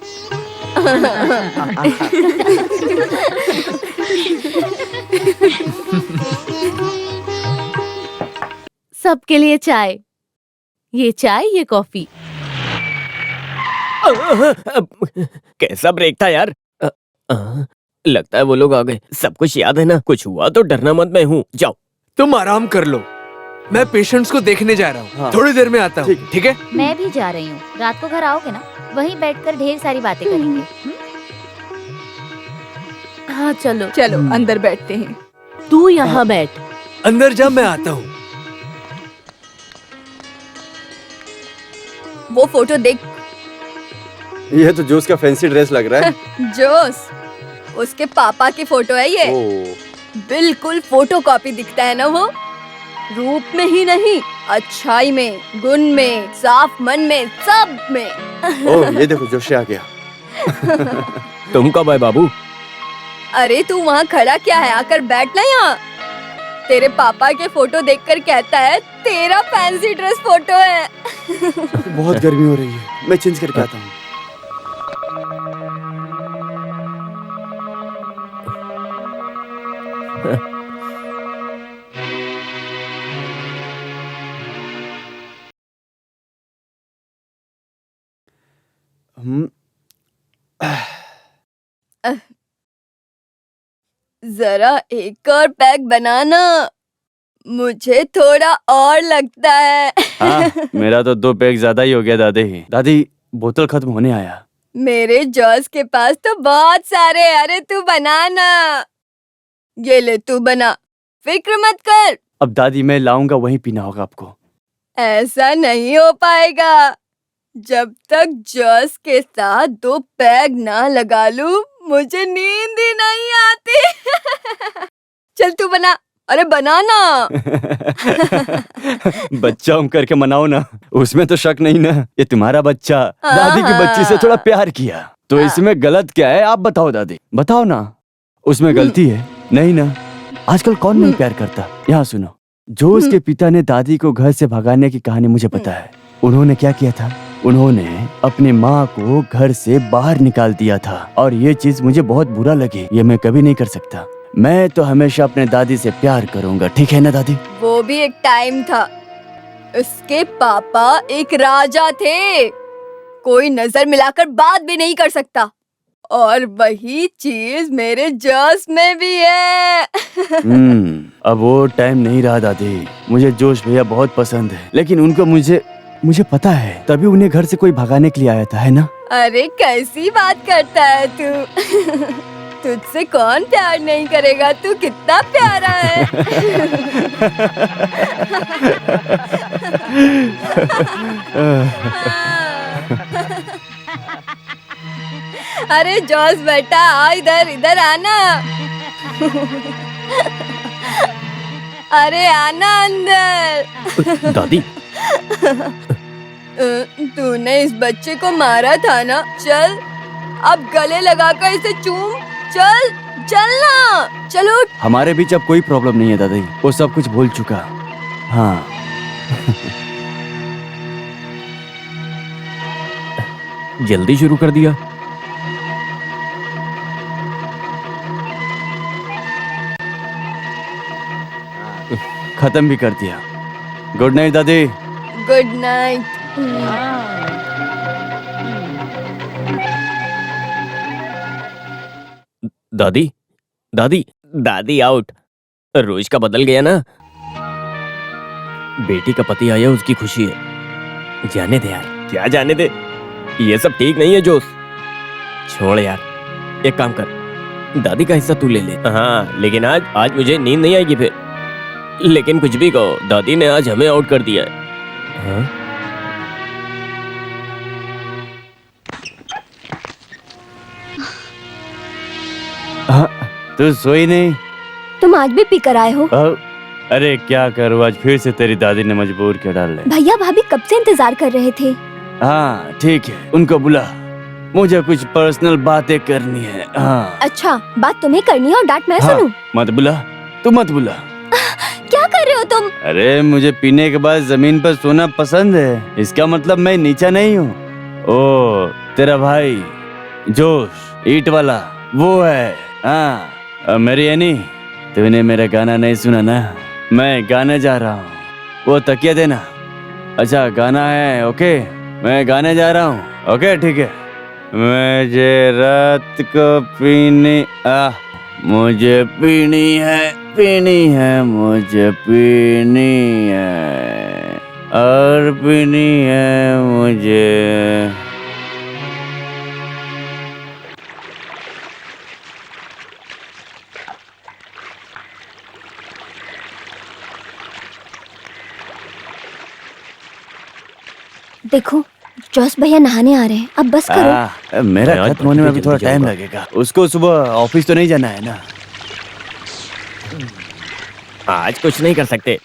सबके लिए चाय। ये चाय, ये कॉफी। कैसा ब्रेक था यार। लगता है वो लोग आ गए। सब कुछ याद है ना? कुछ हुआ तो डरना मत, मैं हूँ। जाओ। तुम आराम कर लो, मैं पेशेंट्स को देखने जा रहा हूँ। हाँ। थोड़ी देर में आता हूँ, ठीक है? मैं भी जा रही हूँ। रात को घर आओगे ना, वहीं बैठकर ढेर सारी बातें करेंगे। हाँ चलो, चलो अंदर बैठते हैं। तू यहाँ बैठ। अंदर जा, मैं आता हूँ। वो फोटो देख। ये तो जोस का फैंसी ड्रेस लग रहा है। जोस, उसके पापा की फोटो है ये। बिल्कुल फोटो कॉपी दिखता है ना वो। रूप में ही नहीं, अच्छाई में, गुण में, साफ मन में, सब में। ओह, ये देखो जोशी आ गया। तुम कब आए बाबू? अरे तू वहाँ खड़ा क्या है, आकर बैठ ना यहाँ। तेरे पापा के फोटो देखकर कहता है तेरा फैंसी ड्रेस फोटो है। बहुत गर्मी हो रही है, मैं चेंज करके आता हूँ। जरा एक और पैक बनाना, मुझे थोड़ा और लगता है। हाँ, मेरा तो 2 पैक ज्यादा ही हो गया दादी। दादी, बोतल खत्म होने आया। मेरे जॉस के पास तो बहुत सारे। अरे तू बनाना, ये ले तू बना, फिक्र मत कर। अब दादी मैं लाऊंगा, वहीं पीना होगा आपको। ऐसा नहीं हो पाएगा, जब तक जॉस के साथ 2 पैग ना लगा लूं, मुझे नींद ही नहीं आती। चल तू बना, अरे बनाना। बच्चा हम करके मनाओ ना, उसमें तो शक नहीं ना। ये तुम्हारा बच्चा दादी की बच्ची से थोड़ा प्यार किया, तो इसमें गलत क्या है? आप बताओ दादी, बताओ ना, उसमें गलती है? नहीं ना। आजकल कौन नहीं प्यार करता। यहाँ सुनो, जो उसके पिता ने दादी को घर से भगाने की कहानी मुझे पता है। उन्होंने क्या किया था? उन्होंने अपनी माँ को घर से बाहर निकाल दिया था, और ये चीज मुझे बहुत बुरा लगी। ये मैं कभी नहीं कर सकता। मैं तो हमेशा अपने दादी से प्यार करूंगा, ठीक है ना दादी? वो भी एक टाइम था, उसके पापा एक राजा थे, कोई नजर मिलाकर बात भी नहीं कर सकता। और वही चीज मेरे जोश में भी है। अब वो टाइम नहीं रहा दादी। मुझे जोश भैया बहुत पसंद है, लेकिन उनको मुझे पता है, तभी उन्हें घर से कोई भगाने के लिए आया था, है ना? अरे कैसी बात करता है तू? तुझसे कौन प्यार नहीं करेगा? तू कितना प्यारा है। अरे जॉस बेटा, आ इधर आना। अरे आना अंदर। दादी, तूने इस बच्चे को मारा था ना? चल अब गले लगाकर इसे चूम। चल ना, चलो। हमारे बीच अब कोई प्रॉब्लम नहीं है दादी, वो सब कुछ भूल चुका। हाँ। जल्दी शुरू कर दिया। खत्म भी कर दिया। गुड नाइट दादी। Good night. दादी, दादी आउट। रोज का बदल गया ना। बेटी का पति आया, उसकी खुशी है। जाने दे यार। क्या जाने दे? ये सब ठीक नहीं है जोश। छोड़ यार, एक काम कर, दादी का हिस्सा तू ले ले। हाँ, लेकिन आज मुझे नींद नहीं आएगी फिर। लेकिन कुछ भी कहो, दादी ने आज हमें आउट कर दिया है। हाँ? तू सोई नहीं? तुम आज भी पी कर आए हो? अरे क्या करूँ, आज फिर से तेरी दादी ने मजबूर किया डाल ले। भैया भाभी कब से इंतजार कर रहे थे। हाँ ठीक है, उनको बुला, मुझे कुछ पर्सनल बातें करनी है। हाँ। अच्छा, बात तुम्हें करनी है और डांट मैं हाँ, सुनूं? मत बुला, तू मत बुला। क्या कर रहे हो तुम? अरे मुझे पीने के बाद जमीन पर सोना पसंद है, इसका मतलब मैं नीचा नहीं हूँ। ओ तेरा भाई जोश ईट वाला वो है। हाँ मेरी एनी, तूने मेरा गाना नहीं सुना ना? मैं गाने जा रहा हूँ, वो तकिया देना। अच्छा गाना है, ओके मैं गाने जा रहा हूँ। ओके ठीक है। मुझे रात को पीनी मुझे पीनी है, मुझे पीनी है और पीनी है मुझे। देखो जॉस भैया नहाने आ रहे हैं, अब बस करो। मेरा खत्म होने में भी थोड़ा टाइम लगेगा, उसको सुबह ऑफिस तो नहीं जाना है ना। आज कुछ नहीं कर सकते।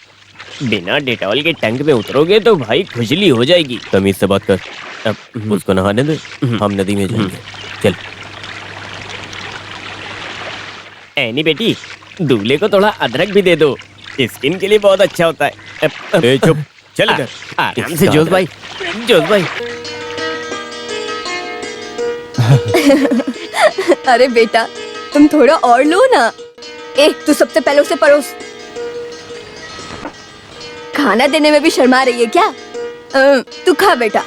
बिना डेटॉल के टैंक में उतरोगे तो भाई खुजली हो जाएगी। तमीज से बात कर। अब उसको नहाने दे, हम नदी में जाएंगे। चल एनी बेटी, दूल्हे को थोड़ा अदरक भी दे दो, स्किन के लिए बहुत अच्छा होता है। चुप, चल इधर आराम से। जोश भाई, अरे बेटा, तुम थोड़ा और लो ना। तू सबसे पहले उसे परोस। खाना देने में भी शर्मा रही है क्या? तू खा बेटा।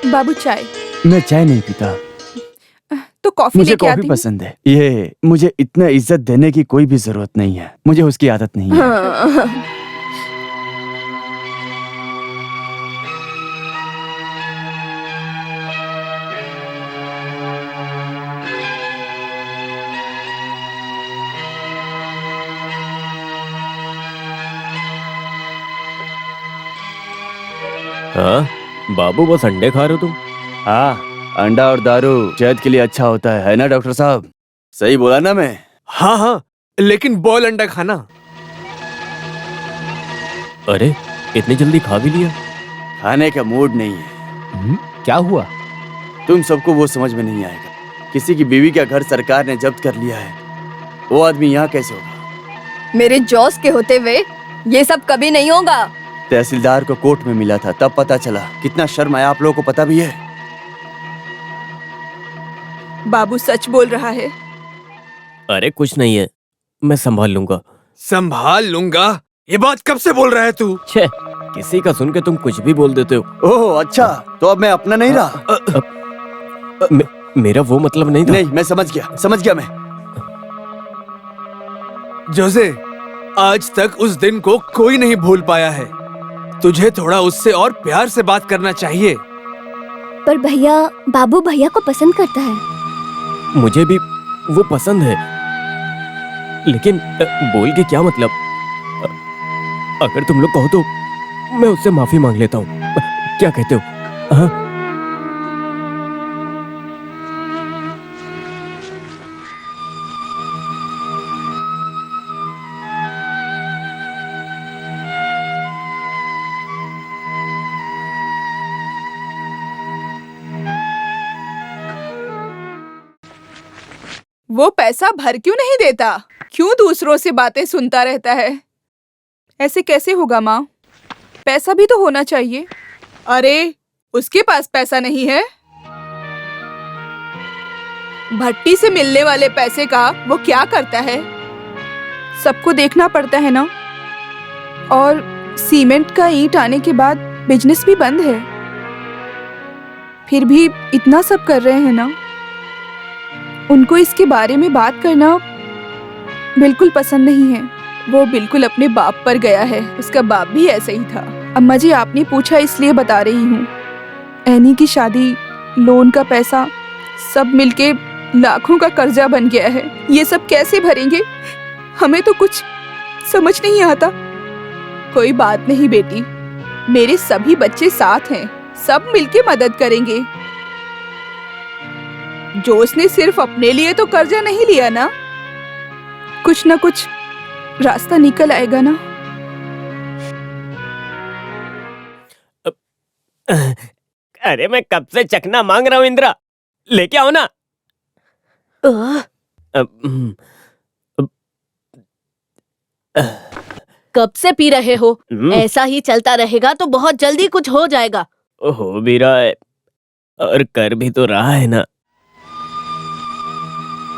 बाबू चाय। मैं चाय नहीं पीता, तो कॉफी मुझे लेके आती कॉफी हूँ। पसंद है। ये मुझे इतना इज्जत देने की कोई भी जरूरत नहीं है, मुझे उसकी आदत नहीं है। हाँ। हाँ बाबू, बस अंडे खा रहे हो तुम? हाँ, अंडा और दारू सेहत के लिए अच्छा होता है ना डॉक्टर साहब? सही बोला ना मैं? हाँ, लेकिन बॉयल अंडा खाना। अरे इतनी जल्दी खा भी लिया? खाने का मूड नहीं है। क्या हुआ? तुम सबको वो समझ में नहीं आएगा। किसी की बीवी का घर सरकार ने जब्त कर लिया है, वो आदमी यहाँ कैसे होगा? मेरे जॉस के होते हुए ये सब कभी नहीं होगा। तहसीलदार को कोर्ट में मिला था, तब पता चला। कितना शर्म आया, आप लोगों को पता भी है? बाबू सच बोल रहा है। अरे कुछ नहीं है, मैं संभाल लूंगा। संभाल लूंगा? ये बात कब से बोल रहा है तू? छे, किसी का सुन के तुम कुछ भी बोल देते हो। ओह अच्छा, तो अब मैं अपना नहीं रहा। मेरा वो मतलब नहीं था। नहीं, मैं समझ गया मैं। जोसे, आज तक उस दिन को कोई नहीं भूल पाया है। तुझे थोड़ा उससे और प्यार से बात करना चाहिए। पर भैया, बाबू भैया को पसंद करता है। मुझे भी वो पसंद है, लेकिन बोल के क्या मतलब? अगर तुम लोग कहो तो मैं उससे माफी मांग लेता हूँ। क्या कहते हो? हाँ? वो पैसा भर क्यों नहीं देता? क्यों दूसरों से बातें सुनता रहता है? ऐसे कैसे होगा माँ? पैसा भी तो होना चाहिए। अरे, उसके पास पैसा नहीं है। भट्टी से मिलने वाले पैसे का वो क्या करता है? सबको देखना पड़ता है ना। और सीमेंट का ईंट आने के बाद बिजनेस भी बंद है। फिर भी इतना सब कर रहे हैं ना। उनको इसके बारे में बात करना बिल्कुल पसंद नहीं है। वो बिल्कुल अपने बाप पर गया है। उसका बाप भी ऐसा ही था। अम्मा जी, आपने पूछा इसलिए बता रही हूँ। एनी की शादी, लोन का पैसा, सब मिलके लाखों का कर्जा बन गया है। ये सब कैसे भरेंगे? हमें तो कुछ समझ नहीं आता। कोई बात नहीं बेटी, मेरे सभी बच्चे साथ हैं। सब मिलके मदद करेंगे। जोश ने सिर्फ अपने लिए तो कर्जा नहीं लिया ना। कुछ ना कुछ रास्ता निकल आएगा ना। अरे मैं कब से चखना मांग रहा हूँ इंदिरा, लेके आओ ना। कब से पी रहे हो? ऐसा ही चलता रहेगा तो बहुत जल्दी कुछ हो जाएगा। हो भी रहा है और कर भी तो रहा है ना।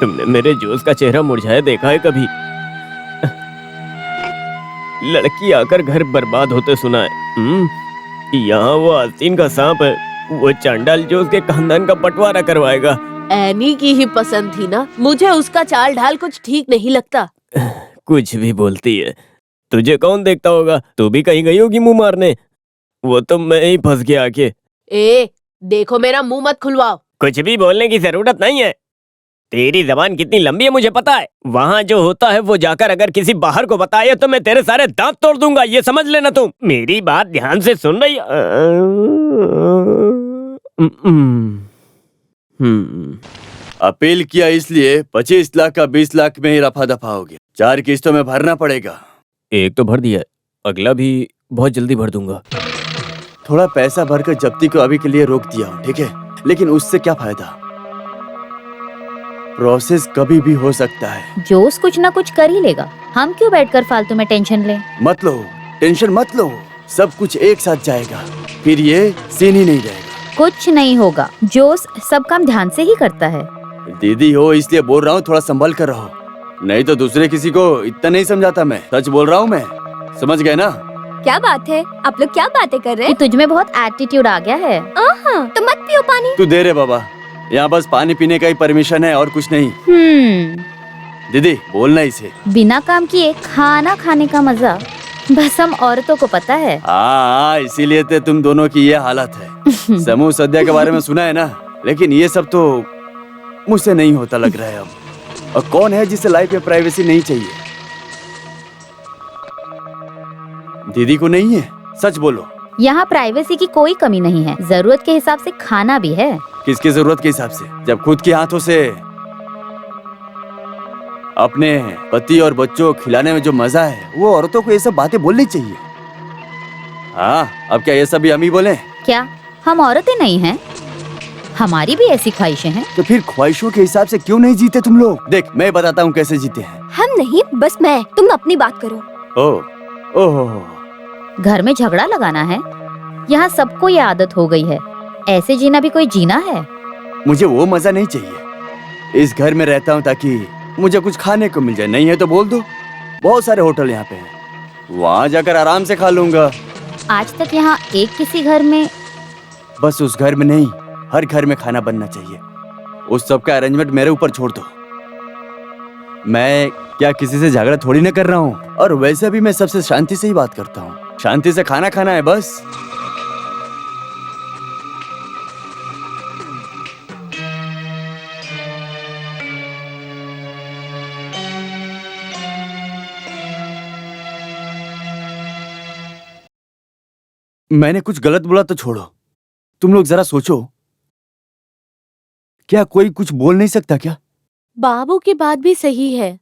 तुमने मेरे जोश का चेहरा मुरझाया देखा है कभी? लड़की आकर घर बर्बाद होते सुना है। यहाँ वो आस्तीन का सांप है, वो चांडाल जो उसके खानदान का बंटवारा करवाएगा। एनी की ही पसंद थी ना। मुझे उसका चाल ढाल कुछ ठीक नहीं लगता। कुछ भी बोलती है। तुझे कौन देखता होगा? तू भी कहीं गई होगी मुंह मारने। वो तो मैं ही फंस गया आके। ए, देखो मेरा मुंह मत खुलवाओ। कुछ भी बोलने की जरूरत नहीं है। तेरी जबान कितनी लंबी है मुझे पता है। वहाँ जो होता है वो जाकर अगर किसी बाहर को बताए तो मैं तेरे सारे दांत तोड़ दूंगा, ये समझ लेना तुम। मेरी बात ध्यान से सुन रही? अपील किया इसलिए 25 लाख का 20 लाख में ही रफा दफा हो गया। 4 किस्तों में भरना पड़ेगा। एक तो भर दिया है, अगला भी बहुत जल्दी भर दूंगा। थोड़ा पैसा भरकर जब्ती को अभी के लिए रोक दिया हूँ, ठीक है? लेकिन उससे क्या फायदा? प्रोसेस कभी भी हो सकता है। जोश कुछ ना कुछ कर ही लेगा। हम क्यों बैठकर फालतू में टेंशन ले? मत लो, टेंशन मत लो। सब कुछ एक साथ जाएगा, फिर ये सीन ही नहीं रहेगा। कुछ नहीं होगा। जोश सब काम ध्यान से ही करता है। दीदी हो इसलिए बोल रहा हूँ, थोड़ा संभल कर रहो, नहीं तो दूसरे किसी को इतना नहीं समझाता। मैं सच बोल रहा हूँ, मैं समझ गए ना? क्या बात है? आप लोग क्या बातें कर रहे कि हैं? तुझ में बहुत एटीट्यूड आ गया है। तो मत पियो पानी। तू दे रे बाबा, यहाँ बस पानी पीने का ही परमिशन है और कुछ नहीं। दीदी बोलना इसे। बिना काम किए खाना खाने का मजा बस हम औरतों को पता है। हाँ, इसीलिए तो तुम दोनों की ये हालत है। समूह सद्या के बारे में सुना है ना, लेकिन ये सब तो मुझसे नहीं होता लग रहा है अब। और कौन है जिसे लाइफ में प्राइवेसी नहीं चाहिए? दीदी को नहीं है? सच बोलो। यहाँ प्राइवेसी की कोई कमी नहीं है। जरूरत के हिसाब से खाना भी है। किसकी जरूरत के हिसाब से? जब खुद के हाथों से अपने पति और बच्चों को खिलाने में जो मजा है, वो औरतों को ये सब बातें बोलनी चाहिए। हाँ, अब क्या ये सब भी हम ही बोले? क्या हम औरतें नहीं हैं? हमारी भी ऐसी ख्वाहिशें हैं। तो फिर ख्वाहिशों के हिसाब से क्यों नहीं जीते तुम लोग? देख, मैं बताता हूँ कैसे जीते हैं। हम नहीं, बस मैं। तुम अपनी बात करो। ओह, घर में झगड़ा लगाना है? यहाँ सबको ये आदत हो गई है। ऐसे जीना भी कोई जीना है? मुझे वो मजा नहीं चाहिए। इस घर में रहता हूँ ताकि मुझे कुछ खाने को मिल जाए। नहीं है तो बोल दो, बहुत सारे होटल यहाँ पे हैं, वहाँ जाकर आराम से खा लूंगा। आज तक यहाँ एक किसी घर में? बस उस घर में नहीं, हर घर में खाना बनना चाहिए। उस सब का अरेंजमेंट मेरे ऊपर छोड़ दो। मैं क्या किसी से झगड़ा थोड़ी ना कर रहा हूँ, और वैसे भी मैं सबसे शांति से ही बात करता हूँ। शांति से खाना खाना है बस। मैंने कुछ गलत बोला तो छोड़ो, तुम लोग जरा सोचो, क्या कोई कुछ बोल नहीं सकता क्या? बाबू की बात भी सही है।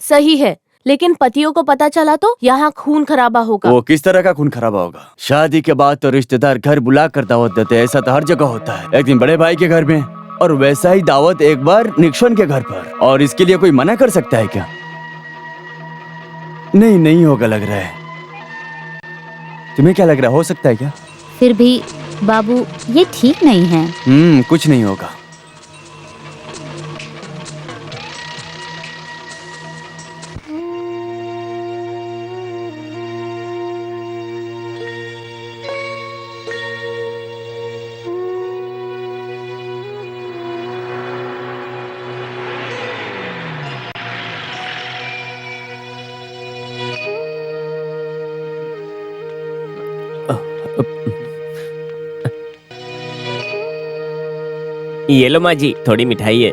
सही है, लेकिन पतियों को पता चला तो यहाँ खून खराबा होगा। वो किस तरह का खून खराबा होगा? शादी के बाद तो रिश्तेदार घर बुला कर दावत देते हैं, ऐसा तो हर जगह होता है। एक दिन बड़े भाई के घर में, और वैसा ही दावत एक बार निक्सन के घर पर, और इसके लिए कोई मना कर सकता है क्या? नहीं, नहीं होगा लग रहा है। तुम्हें क्या लग रहा है, हो सकता है क्या? फिर भी बाबू ये ठीक नहीं है। कुछ नहीं होगा। ये लो माँ जी, थोड़ी मिठाई है।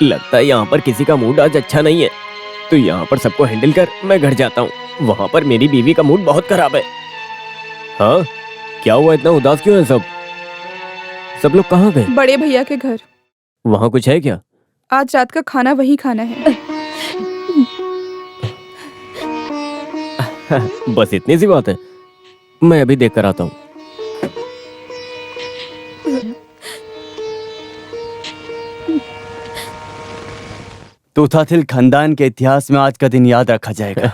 लगता है यहाँ पर किसी का मूड आज अच्छा नहीं है, तो यहाँ पर सबको हैंडल कर मैं घर जाता हूँ। वहाँ पर मेरी बीवी का मूड बहुत खराब है। हाँ, क्या हुआ, इतना उदास क्यों है सब? सब लोग कहाँ गए? बड़े भैया के घर। वहाँ कुछ है क्या? आज रात का खाना वही खाना है। बस इतनी सी बात है, मैं अभी देख कर आता हूँ। तोताथिल खानदान के इतिहास में आज का दिन याद रखा जाएगा।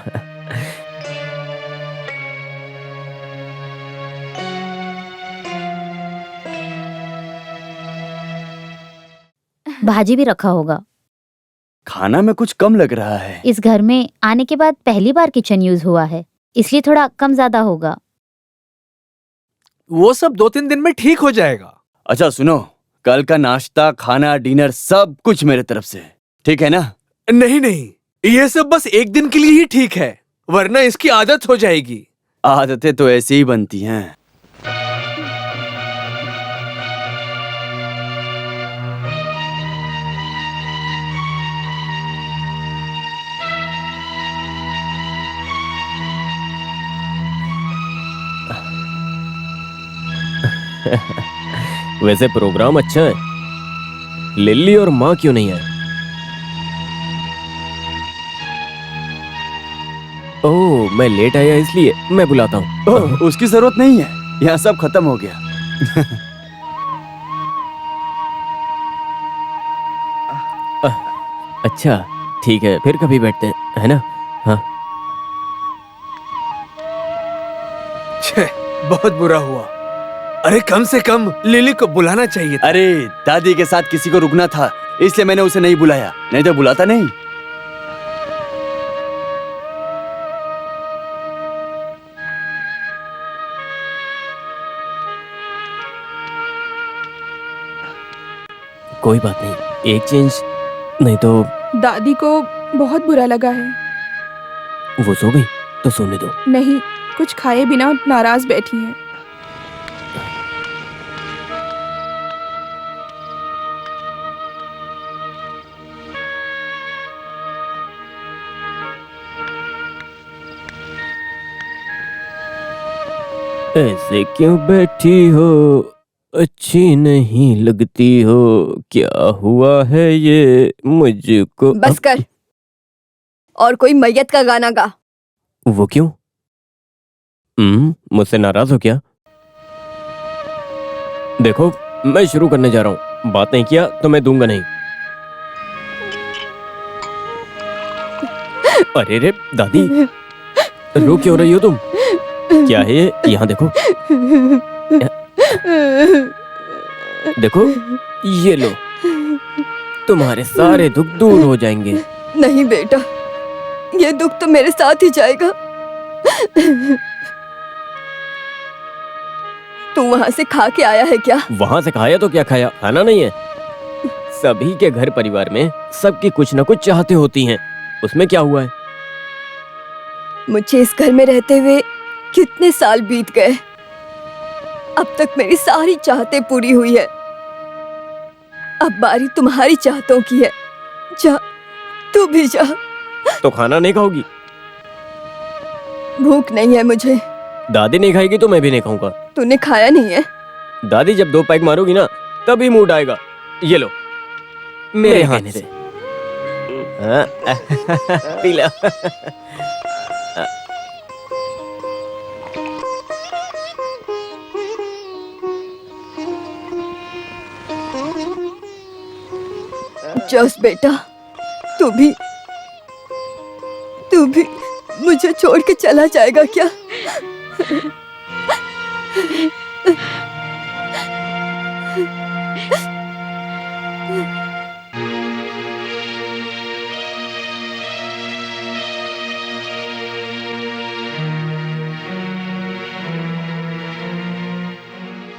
भाजी भी रखा होगा। खाना में कुछ कम लग रहा है। इस घर में आने के बाद पहली बार किचन यूज हुआ है, इसलिए थोड़ा कम ज्यादा होगा। वो सब 2-3 दिन में ठीक हो जाएगा। अच्छा सुनो, कल का नाश्ता, खाना, डिनर सब कुछ मेरे तरफ से, ठीक है ना? नहीं नहीं, ये सब बस एक दिन के लिए ही ठीक है, वरना इसकी आदत हो जाएगी। आदतें तो ऐसी ही बनती हैं। वैसे प्रोग्राम अच्छा है, लिल्ली और माँ क्यों नहीं है? ओह, मैं लेट आया इसलिए मैं बुलाता हूँ। ओह, उसकी जरूरत नहीं है, यहाँ सब खत्म हो गया। अच्छा ठीक है, फिर कभी बैठते हैं, है ना? हाँ। छे, बहुत बुरा हुआ। अरे कम से कम लिली को बुलाना चाहिए था। अरे दादी के साथ किसी को रुकना था, इसलिए मैंने उसे नहीं बुलाया, नहीं तो बुलाता नहीं। कोई बात नहीं, एक चेंज नहीं तो। दादी को बहुत बुरा लगा है। वो सो गई तो सोने दो। नहीं, कुछ खाए बिना नाराज बैठी है। ऐसे क्यों बैठी हो, अच्छी नहीं लगती हो, क्या हुआ है ये मुझको? बस कर, और कोई मैयत का गाना गा। वो क्यों? मुझसे नाराज हो क्या? देखो, मैं शुरू करने जा रहा हूँ, बात नहीं किया तो मैं दूंगा नहीं। अरे रे दादी, रो क्यों रही हो तुम? क्या है ये? यहाँ देखो, देखो, ये लो, तुम्हारे सारे दुख दूर हो जाएंगे। नहीं बेटा, ये दुख तो मेरे साथ ही जाएगा। तू वहाँ से खा के आया है क्या? वहाँ से खाया तो क्या खाया, खाना नहीं है। सभी के घर परिवार में सबकी कुछ न कुछ चाहते होती हैं, उसमें क्या हुआ है? मुझे इस घर में रहते हुए कितने साल बीत गए, अब तक मेरी सारी चाहतें पूरी हुई है। अब बारी तुम्हारी चाहतों की है। जा, तू भी जा। तो खाना नहीं खाओगी? भूख नहीं है मुझे। दादी नहीं खाएगी तो मैं भी नहीं खाऊंगा। तूने खाया नहीं है? दादी जब 2 पैक मारोगी ना तभी मूड आएगा। ये लो, मेरे हाथ से। P low. जोस बेटा, तू भी मुझे छोड़ के चला जाएगा क्या?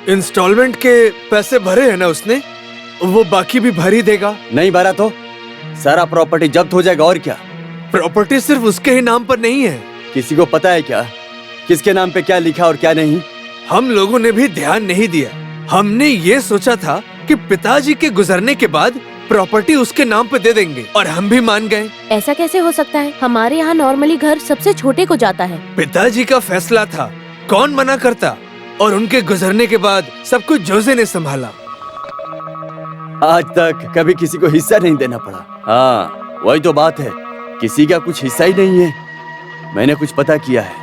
इंस्टॉलमेंट के पैसे भरे हैं ना उसने? वो बाकी भी भर ही देगा। नहीं भरा तो सारा प्रॉपर्टी जब्त हो जाएगा। और क्या? प्रॉपर्टी सिर्फ उसके ही नाम पर नहीं है। किसी को पता है क्या किसके नाम पे क्या लिखा और क्या नहीं? हम लोगों ने भी ध्यान नहीं दिया। हमने ये सोचा था कि पिताजी के गुजरने के बाद प्रॉपर्टी उसके नाम पे दे देंगे और हम भी मान गए। ऐसा कैसे हो सकता है? हमारे यहाँ नॉर्मली घर सबसे छोटे को जाता है। पिताजी का फैसला था, कौन मना करता? और उनके गुजरने के बाद सब कुछ जोसे ने संभाला। आज तक कभी किसी को हिस्सा नहीं देना पड़ा। हाँ, वही तो बात है, किसी का कुछ हिस्सा ही नहीं है। मैंने कुछ पता किया है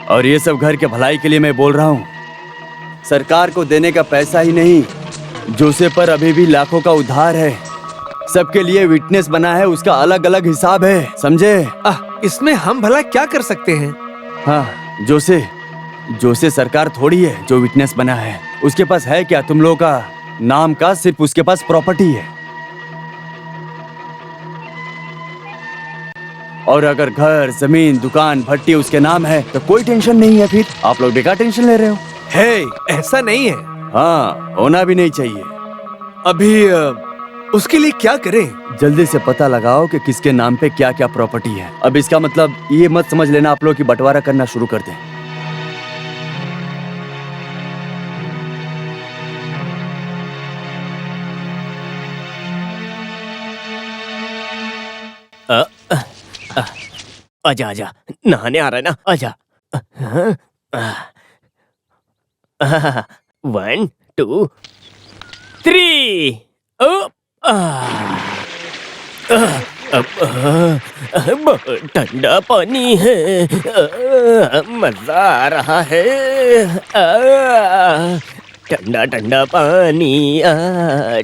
और ये सब घर के भलाई के लिए मैं बोल रहा हूँ। सरकार को देने का पैसा ही नहीं, जोसे पर अभी भी लाखों का उधार है। सबके लिए विटनेस बना है, उसका अलग अलग हिसाब है, समझे? इसमें हम भला क्या कर सकते हैं? हाँ, जोसे सरकार थोड़ी है जो विटनेस बना है। उसके पास है क्या तुम लोगों का नाम का? सिर्फ उसके पास प्रॉपर्टी है। और अगर घर, जमीन, दुकान, भट्टी उसके नाम है तो कोई टेंशन नहीं है। फिर आप लोग बेकार टेंशन ले रहे हो। है, ऐसा नहीं है। हाँ, होना भी नहीं चाहिए। अभी उसके लिए क्या करें? जल्दी से पता लगाओ कि किसके नाम पे क्या क्या प्रॉपर्टी है। अब इसका मतलब ये मत समझ लेना आप लोग कि बंटवारा करना शुरू कर दें। आजा आजा, नहाने आ रहा है ना, आजा। 1 2 3। बहुत ठंडा पानी है, मजा आ रहा है। ठंडा ठंडा पानी,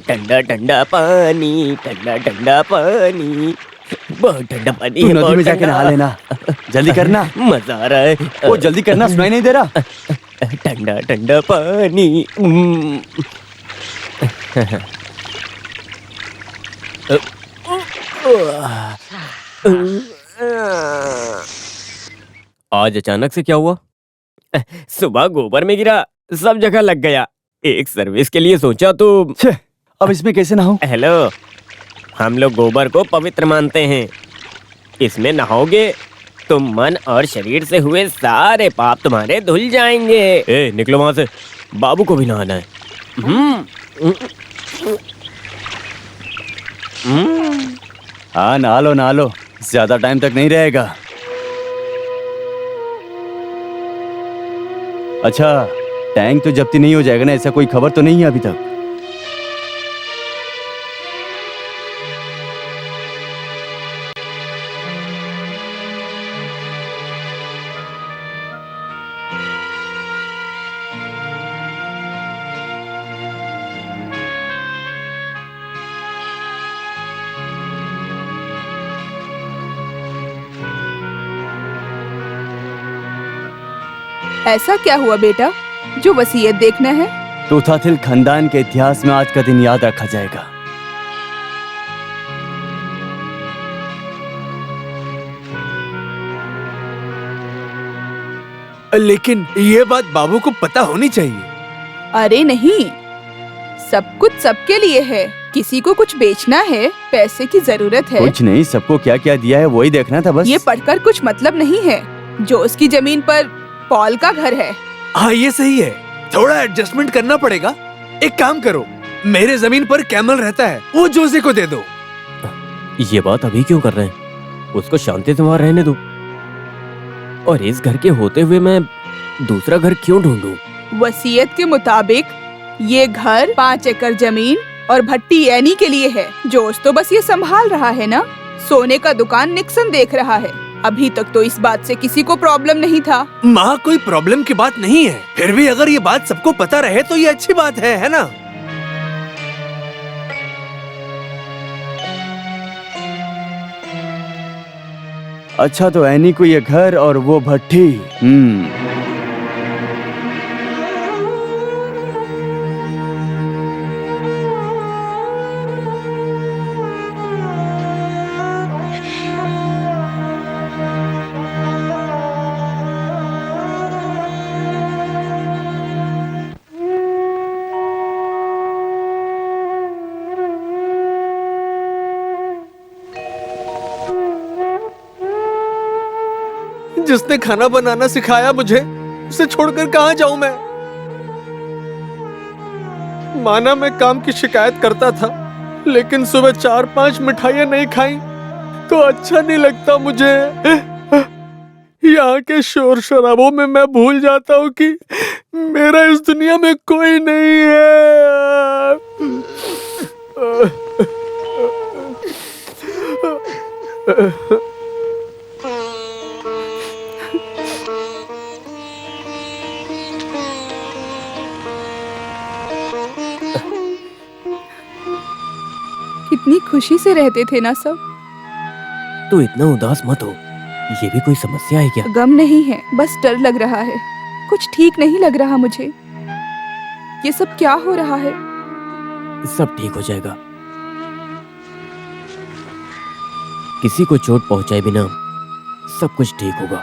ठंडा ठंडा पानी, ठंडा ठंडा पानी, बहुत ठंडा पानी है। नदी में जाके नहा लेना, जल्दी करना। मजा आ रहा है। वो जल्दी करना, सुनाई नहीं दे रहा? ठंडा ठंडा पानी। आज अचानक से क्या हुआ? सुबह गोबर में गिरा, सब जगह लग गया। एक सर्विस के लिए सोचा तो अब इसमें कैसे नहाऊं? हेलो, हम लोग गोबर को पवित्र मानते हैं। इसमें नहाओगे तो मन और शरीर से हुए सारे पाप तुम्हारे धुल जाएंगे। ए, निकलो वहां से, बाबू को भी नहाना है। हाँ, नहा लो, ज्यादा टाइम तक नहीं रहेगा। अच्छा, टैंक तो जब्ती नहीं हो जाएगा ना? ऐसा कोई खबर तो नहीं है अभी तक? ऐसा क्या हुआ बेटा जो वसीयत देखना है? तोतातिल खानदान के इतिहास में आज का दिन याद रखा जाएगा। लेकिन ये बात बाबू को पता होनी चाहिए। अरे नहीं, सब कुछ सबके लिए है। किसी को कुछ बेचना है, पैसे की जरूरत है। कुछ नहीं, सबको क्या क्या दिया है वही देखना था बस। ये पढ़कर कुछ मतलब नहीं है। जो उसकी जमीन पर पॉल का घर है। हाँ ये सही है, थोड़ा एडजस्टमेंट करना पड़ेगा। एक काम करो, मेरे जमीन पर कैमल रहता है, वो जोसे को दे दो। ये बात अभी क्यों कर रहे हैं? उसको शांति से वहाँ रहने दो। और इस घर के होते हुए मैं दूसरा घर क्यों ढूंढूं? वसीयत के मुताबिक ये घर 5 एकड़ जमीन और भट्टी एनी के लिए है। जोश तो बस ये संभाल रहा है ना। सोने का दुकान निक्सन देख रहा है। अभी तक तो इस बात से किसी को प्रॉब्लम नहीं था। माँ कोई प्रॉब्लम की बात नहीं है, फिर भी अगर ये बात सबको पता रहे तो ये अच्छी बात है ना? अच्छा तो एनी को ये घर और वो भट्टी। जिसने खाना बनाना सिखाया मुझे, उसे छोड़कर कहाँ जाऊं मैं? माना मैं काम की शिकायत करता था, लेकिन सुबह 4-5 मिठाइयाँ नहीं खाई तो अच्छा नहीं लगता मुझे। यहाँ के शोर शराबों में मैं भूल जाता हूँ कि मेरा इस दुनिया में कोई नहीं है। कितनी खुशी से रहते थे ना सब। तू इतना उदास मत हो, ये भी कोई समस्या है क्या? गम नहीं है, बस डर लग रहा है। कुछ ठीक नहीं लग रहा मुझे। ये सब क्या हो रहा है? सब ठीक हो जाएगा। किसी को चोट पहुंचाए बिना सब कुछ ठीक होगा।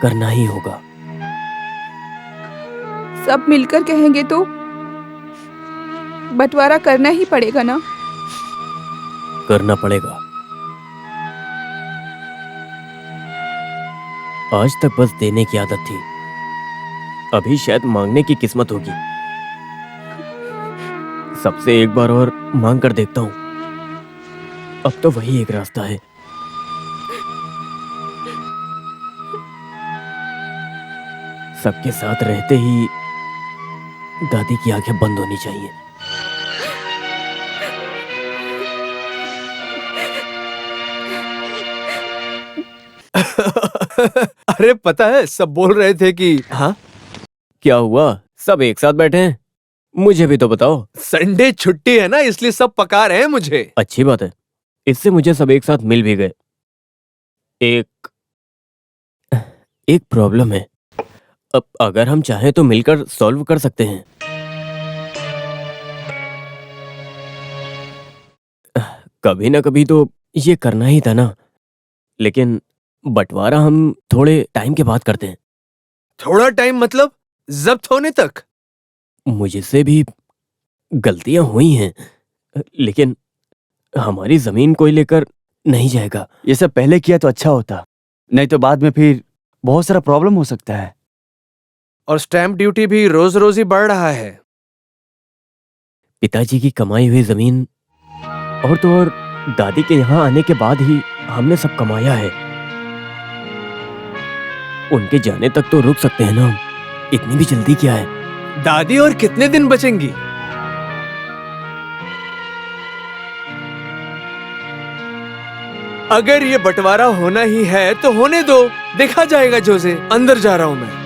करना ही होगा। सब मिलकर कहेंगे तो बंटवारा करना ही पड़ेगा ना? करना पड़ेगा। आज तक बस देने की आदत थी, अभी शायद मांगने की किस्मत होगी। सबसे एक बार और मांग कर देखता हूं। अब तो वही एक रास्ता है। सबके साथ रहते ही दादी की आंखें बंद होनी चाहिए। अरे पता है, सब बोल रहे थे कि हाँ क्या हुआ? सब एक साथ बैठे हैं, मुझे भी तो बताओ। संडे छुट्टी है ना, इसलिए सब पका रहे हैं मुझे। अच्छी बात है, इससे मुझे सब एक साथ मिल भी गए। एक प्रॉब्लम है। अब अगर हम चाहें तो मिलकर सॉल्व कर सकते हैं। कभी ना कभी तो ये करना ही था ना। लेकिन बंटवारा हम थोड़े टाइम के बाद करते हैं। थोड़ा टाइम मतलब जब्त होने तक? मुझसे भी गलतियां हुई हैं, लेकिन हमारी जमीन कोई लेकर नहीं जाएगा। ये सब पहले किया तो अच्छा होता, नहीं तो बाद में फिर बहुत सारा प्रॉब्लम हो सकता है। और स्टैंप ड्यूटी भी रोज रोज ही बढ़ रहा है। पिताजी की कमाई हुई जमीन और तो और दादी के यहाँ आने के बाद ही हमने सब कमाया है। उनके जाने तक तो रुक सकते हैं ना हम, इतनी भी जल्दी क्या है? दादी और कितने दिन बचेंगी? अगर ये बंटवारा होना ही है तो होने दो, देखा जाएगा। जोसे, अंदर जा रहा हूं मैं।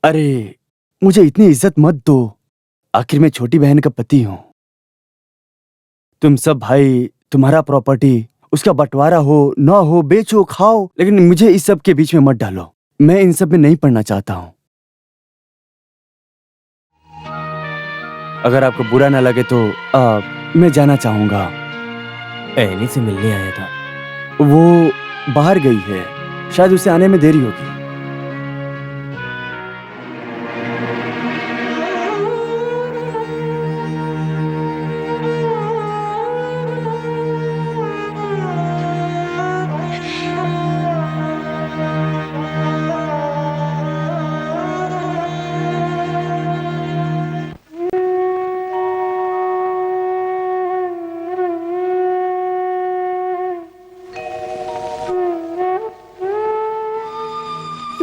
अरे मुझे इतनी इज्जत मत दो, आखिर मैं छोटी बहन का पति हूं। तुम सब भाई, तुम्हारा प्रॉपर्टी, उसका बंटवारा हो ना हो, बेचो खाओ, लेकिन मुझे इस सब के बीच में मत डालो। मैं इन सब में नहीं पढ़ना चाहता हूं। अगर आपको बुरा ना लगे तो मैं जाना चाहूंगा। एनी से मिलने आया था। वो बाहर गई है, शायद उसे आने में देरी होगी।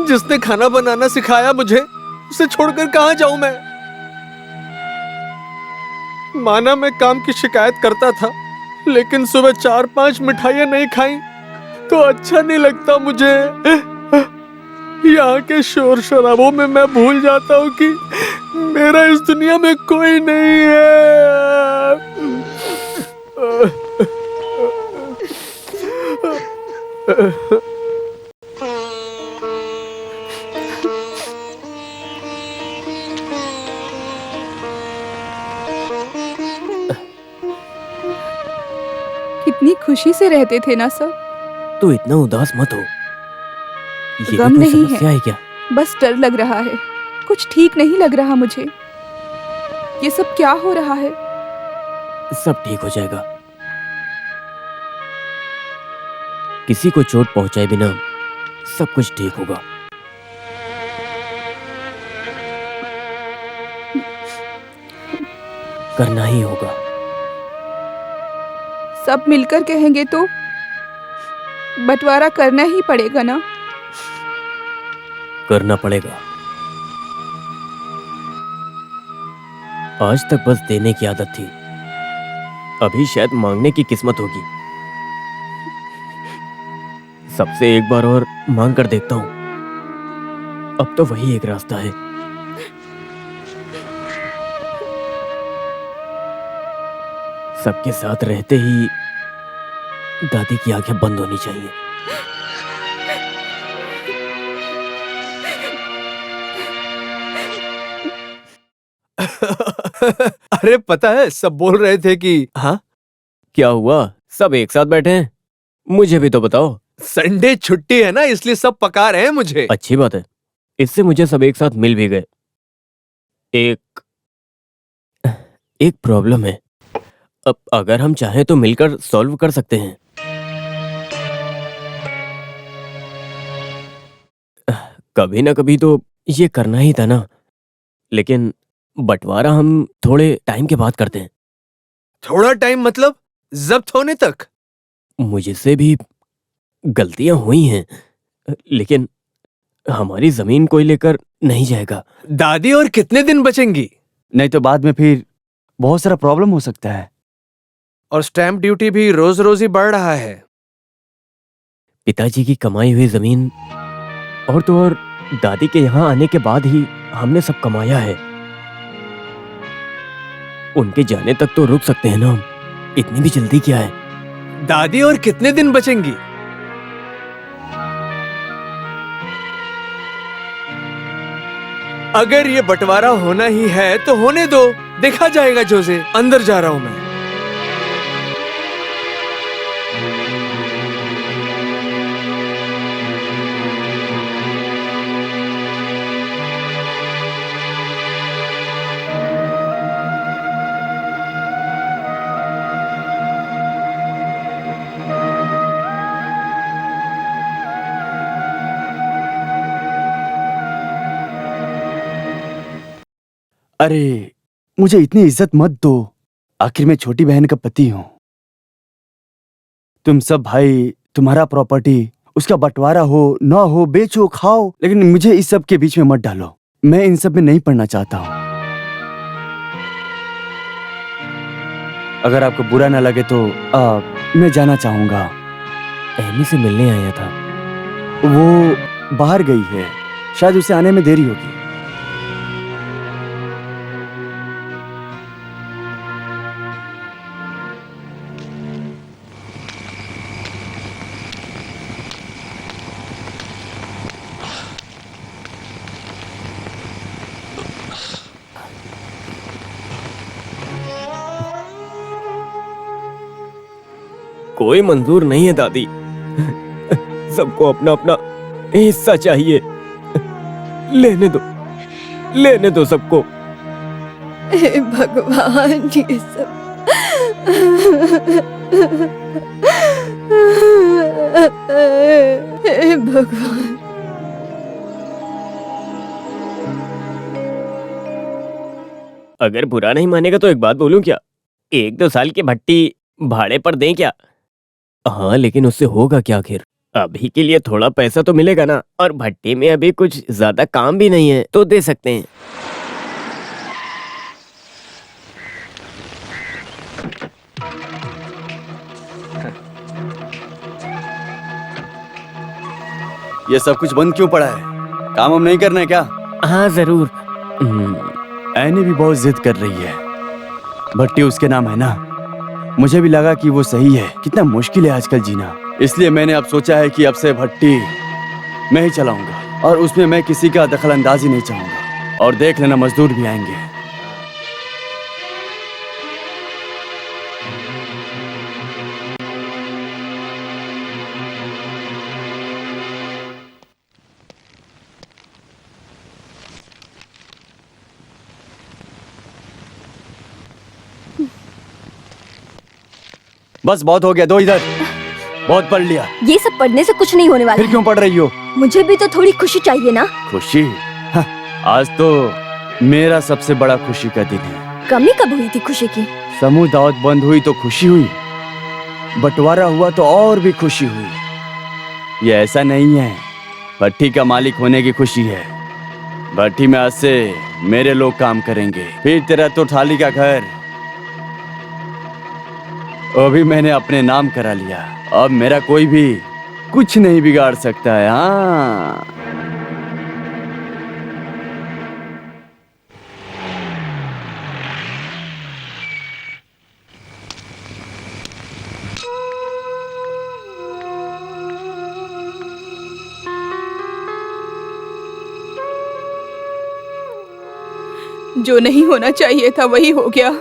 जिसने खाना बनाना सिखाया मुझे, उसे छोड़कर कहां जाऊं मैं? माना मैं काम की शिकायत करता था, लेकिन सुबह 4-5 मिठाइयां नहीं खाई तो अच्छा नहीं लगता मुझे। यहाँ के शोर शराबों में मैं भूल जाता हूँ कि मेरा इस दुनिया में कोई नहीं है। कितनी खुशी से रहते थे ना सब। तू इतना उदास मत हो। ये गम कोई नहीं समस्या है क्या? बस डर लग रहा है, कुछ ठीक नहीं लग रहा मुझे। ये सब क्या हो रहा है? सब ठीक हो जाएगा। किसी को चोट पहुंचाए बिना सब कुछ ठीक होगा। करना ही होगा। सब मिलकर कहेंगे तो बंटवारा करना ही पड़ेगा ना? करना पड़ेगा। आज तक बस देने की आदत थी, अभी शायद मांगने की किस्मत होगी। सबसे एक बार और मांग कर देखता हूं। अब तो वही एक रास्ता है। सबके साथ रहते ही दादी की आंखें बंद होनी चाहिए। अरे पता है, सब बोल रहे थे कि हाँ, क्या हुआ? सब एक साथ बैठे हैं? मुझे भी तो बताओ। संडे छुट्टी है ना, इसलिए सब पका रहे हैं मुझे। अच्छी बात है, इससे मुझे सब एक साथ मिल भी गए। एक प्रॉब्लम है। अब अगर हम चाहें तो मिलकर सॉल्व कर सकते हैं। कभी ना कभी तो ये करना ही था ना, लेकिन बंटवारा हम थोड़े टाइम के बाद करते हैं। थोड़ा टाइम मतलब जब्त होने तक? मुझसे भी गलतियां हुई हैं, लेकिन हमारी जमीन कोई लेकर नहीं जाएगा। दादी और कितने दिन बचेंगी? नहीं तो बाद में फिर बहुत सारा प्रॉब्लम हो सकता है। और स्टैंप ड्यूटी भी रोज रोज ही बढ़ रहा है। पिताजी की कमाई हुई जमीन और तो और दादी के यहाँ आने के बाद ही हमने सब कमाया है। उनके जाने तक तो रुक सकते हैं ना हम, इतनी भी जल्दी क्या है? दादी और कितने दिन बचेंगी? अगर ये बंटवारा होना ही है तो होने दो, देखा जाएगा। जोसे, अंदर जा रहा हूं मैं। अरे मुझे इतनी इज्जत मत दो, आखिर मैं छोटी बहन का पति हूं। तुम सब भाई, तुम्हारा प्रॉपर्टी, उसका बंटवारा हो ना हो, बेचो खाओ, लेकिन मुझे इस सब के बीच में मत डालो। मैं इन सब में नहीं पढ़ना चाहता हूं। अगर आपको बुरा ना लगे तो मैं जाना चाहूंगा। एमी से मिलने आया था। वो बाहर गई है, शायद उसे आने में देरी होगी। कोई मंजूर नहीं है दादी। सबको अपना अपना हिस्सा चाहिए। लेने दो सबको। हे भगवान, ये सब हे भगवान। अगर बुरा नहीं मानेगा तो एक बात बोलूं क्या? 1-2 साल की भट्टी भाड़े पर दें क्या? हाँ, लेकिन उससे होगा क्या आखिर? अभी के लिए थोड़ा पैसा तो मिलेगा ना, और भट्टी में अभी कुछ ज्यादा काम भी नहीं है, तो दे सकते हैं। ये सब कुछ बंद क्यों पड़ा है? काम हम नहीं करना है क्या? हाँ जरूर। ऐनी भी बहुत जिद कर रही है। भट्टी उसके नाम है ना। मुझे भी लगा कि वो सही है। कितना मुश्किल है आजकल जीना, इसलिए मैंने अब सोचा है कि अब से भट्टी मैं ही चलाऊंगा, और उसमें मैं किसी का दखल अंदाजी नहीं चाहूंगा। और देख लेना, मजदूर भी आएंगे। बस बहुत हो गया, दो इधर। बहुत पढ़ लिया। ये सब पढ़ने से कुछ नहीं होने वाला फिर क्यों पढ़ रही हो? मुझे भी तो थोड़ी खुशी चाहिए ना। खुशी? आज तो मेरा सबसे बड़ा खुशी का दिन है। कमी कब हुई थी खुशी की? समूह दावत बंद हुई तो खुशी हुई, बंटवारा हुआ तो और भी खुशी हुई। ये ऐसा नहीं है भट्टी का मालिक होने की खुशी है। भट्टी में आज से मेरे लोग काम करेंगे। फिर तेरा तो थाली का घर वो भी मैंने अपने नाम करा लिया। अब मेरा कोई भी कुछ नहीं बिगाड़ सकता है। हाँ, जो नहीं होना चाहिए था वही हो गया।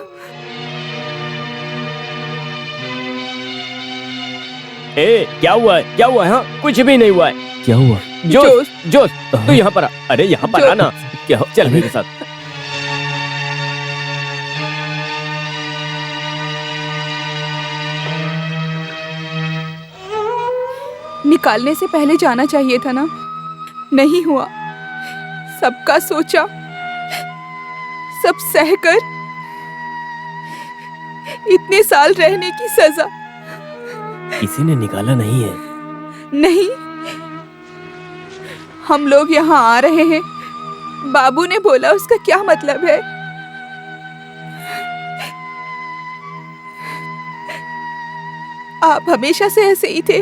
क्या हुआ है? क्या हुआ है? हाँ, कुछ भी नहीं हुआ है। क्या हुआ? जोश, तू यहाँ पर आ। अरे यहाँ पर आ ना। क्या हो? चल मेरे साथ। निकालने से पहले जाना चाहिए था ना। नहीं हुआ। सबका सोचा, सब सहकर इतने साल रहने की सजा। किसी ने निकाला नहीं है। नहीं, हम लोग यहाँ आ रहे हैं, बाबू ने बोला, उसका क्या मतलब है? आप हमेशा से ऐसे ही थे,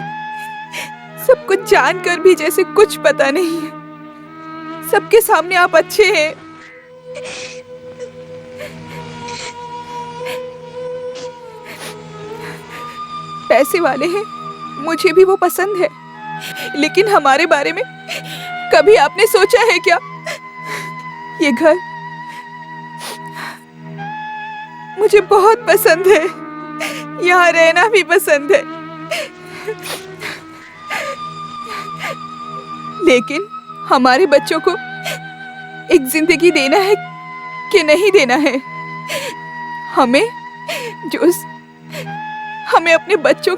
सब कुछ जानकर भी जैसे कुछ पता नहीं है। सबके सामने आप अच्छे हैं। पैसे वाले हैं, मुझे भी वो पसंद है, लेकिन हमारे बारे में कभी आपने सोचा है क्या? ये घर मुझे बहुत पसंद है, यहाँ रहना भी पसंद है, लेकिन हमारे बच्चों को एक जिंदगी देना है कि नहीं देना है? हमें अपने बच्चों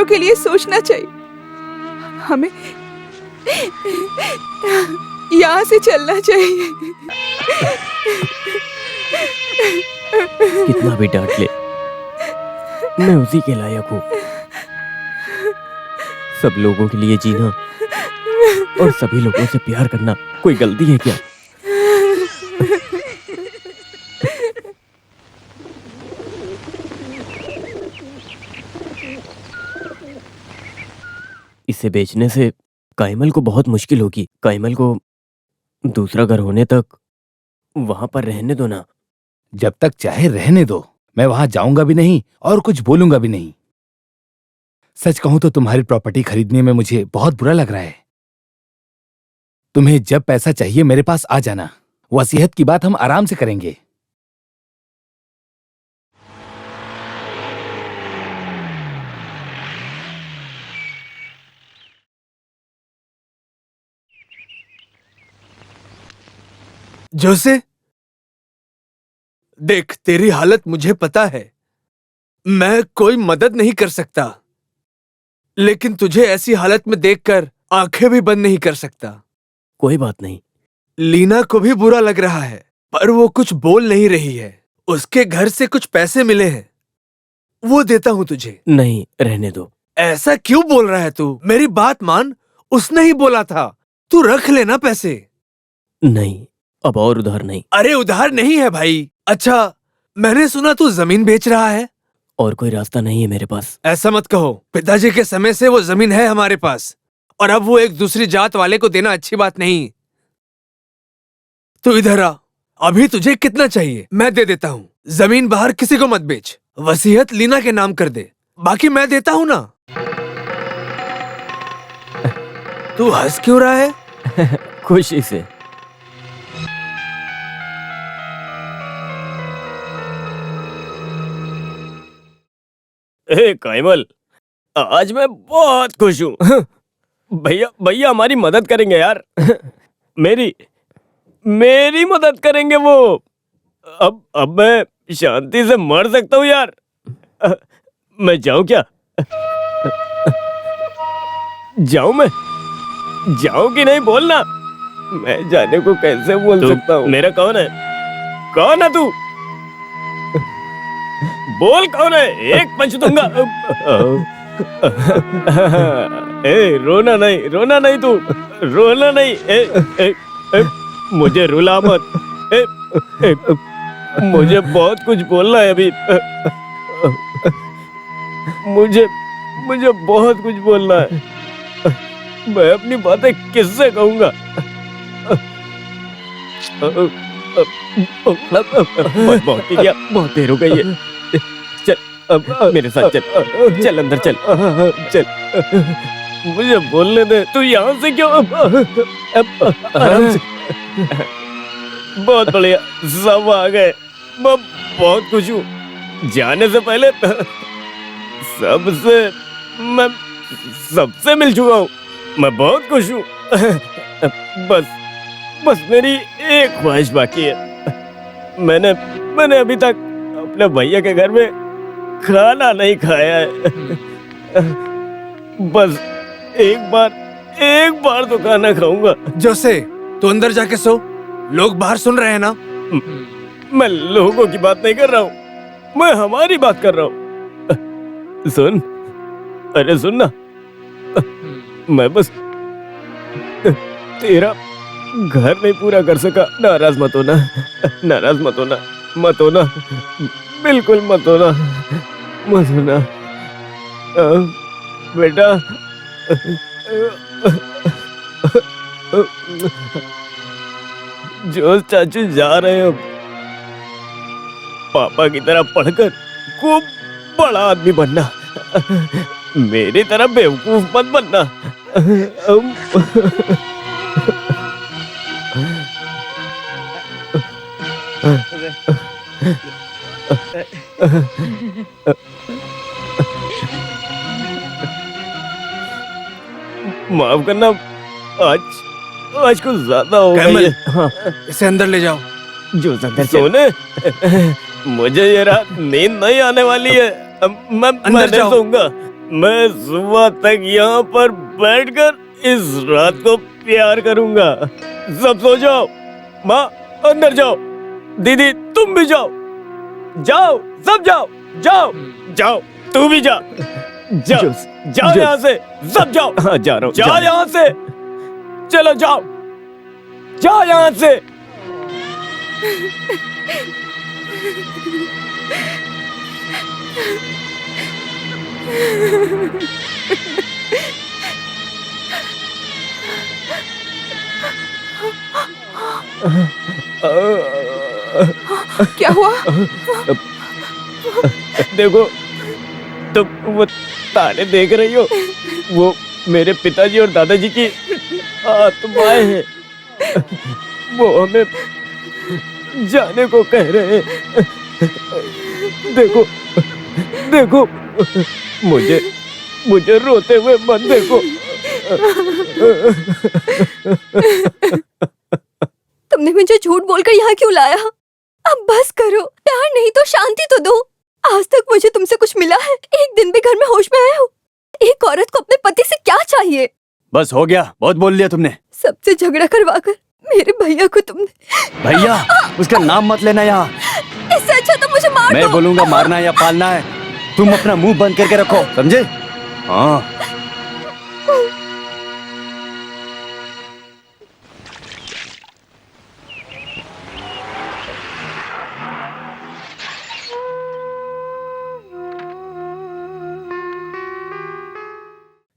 के लिए सोचना चाहिए। हमें यहाँ से चलना चाहिए। कितना भी डांट ले, मैं उसी के लायक हूँ। सब लोगों के लिए जीना और सभी लोगों से प्यार करना कोई गलती है क्या? इसे बेचने से काइमल को बहुत मुश्किल होगी। काइमल को दूसरा घर होने तक वहां पर रहने दो ना। जब तक चाहे रहने दो, मैं वहां जाऊंगा भी नहीं और कुछ बोलूंगा भी नहीं। सच कहूं तो तुम्हारी प्रॉपर्टी खरीदने में मुझे बहुत बुरा लग रहा है। तुम्हें जब पैसा चाहिए मेरे पास आ जाना। वसीयत की बात हम आराम से करेंगे। जोसे, देख तेरी हालत मुझे पता है। मैं कोई मदद नहीं कर सकता, लेकिन तुझे ऐसी हालत में देखकर आंखें भी बंद नहीं कर सकता। कोई बात नहीं। लीना को भी बुरा लग रहा है, पर वो कुछ बोल नहीं रही है। उसके घर से कुछ पैसे मिले हैं, वो देता हूं तुझे। नहीं, रहने दो। ऐसा क्यों बोल रहा है तू? मेरी बात मान, उसने ही बोला था। तू रख लेना पैसे। नहीं, अब और उधार नहीं। अरे उधार नहीं है भाई। अच्छा, मैंने सुना तू जमीन बेच रहा है। और कोई रास्ता नहीं है मेरे पास। ऐसा मत कहो, पिताजी के समय से वो जमीन है हमारे पास, और अब वो एक दूसरी जात वाले को देना अच्छी बात नहीं। तू इधर आ, अभी तुझे कितना चाहिए मैं दे देता हूँ। जमीन बाहर किसी को मत बेच, वसीयत लीना के नाम कर दे, बाकी मैं देता हूँ ना। तू हंस क्यों रहा है? खुशी से। ए कैमल, आज मैं बहुत खुश हूँ। भैया भैया हमारी मदद करेंगे यार। मेरी मदद करेंगे वो। अब मैं शांति से मर सकता हूँ यार। मैं जाऊँ क्या? जाऊँ कि नहीं बोलना। मैं जाने को कैसे बोल सकता हूँ? मेरा कौन है? कौन है तू? बोल कौन है? एक पंच दूंगा। ए रोना नहीं तू, रोना नहीं। मुझे रुला मत। मुझे बहुत कुछ बोलना है अभी। मुझे बहुत कुछ बोलना है। मैं अपनी बातें किससे कहूँगा? बहुत ही गया, बहुत देर हो गई है। चल मेरे साथ चल अंदर चल। मुझे बोलने दे। तू यहाँ से क्यों? आराम से। बहुत बढ़िया, सब आ गए। मैं बहुत खुश हूँ। जाने से पहले मैं सबसे मिल चुका हूँ। मैं बहुत खुश हूँ। बस मेरी एक ख्वाहिश बाकी है। मैंने अभी तक अपने भैया के घर में खाना नहीं खाया है। बस एक बार तो खाना खाऊंगा। जोसे, तू अंदर जाके सो, लोग बाहर सुन रहे हैं ना। मैं लोगों की बात नहीं कर रहा हूँ, मैं हमारी बात कर रहा हूँ। सुन, अरे सुन ना, मैं बस तेरा घर नहीं पूरा कर सका। नाराज मत होना, नाराज मत होना, मत होना, बिल्कुल मत होना, मत होना बेटा। जो चाचू जा रहे हो, पापा की तरह पढ़कर खूब बड़ा आदमी बनना, मेरी तरह बेवकूफ मत बनना। माफ करना, आज कुछ ज्यादा हो गया है। हाँ। इसे अंदर ले जाओ। जो अंदर सोने, मुझे ये रात नींद नहीं आने वाली है। मैं नहीं सोऊंगा। मैं सुबह तक यहाँ पर बैठकर इस रात को प्यार करूंगा। सब सो जाओ। माँ अंदर जाओ, दीदी तुम भी जाओ, जाओ सब जाओ, जाओ तू भी जा, जाओ यहाँ से, सब जाओ। हाँ जा रहा हूँ। जाओ यहाँ से, चलो जाओ यहाँ से। क्या हुआ? देखो, तुम वो तारे देख रही हो, वो मेरे पिताजी और दादाजी की आत्माएं हैं। वो हमें जाने को कह रहे हैं। देखो, मुझे रोते हुए मत देखो। तुमने मुझे झूठ बोलकर यहाँ क्यों लाया? अब बस करो, प्यार नहीं तो शांति तो दो। आज तक मुझे तुमसे कुछ मिला है? एक दिन भी घर में होश में आए हो? एक औरत को अपने पति से क्या चाहिए? बस हो गया, बहुत बोल लिया तुमने। सबसे झगड़ा करवाकर मेरे भैया को तुमने। भैया, उसका नाम मत लेना यहाँ। इससे अच्छा तो मुझे मार दो। मैं बोलूंगा मारना या पालना है, तुम अपना मुंह बंद करके रखो, समझे? हाँ।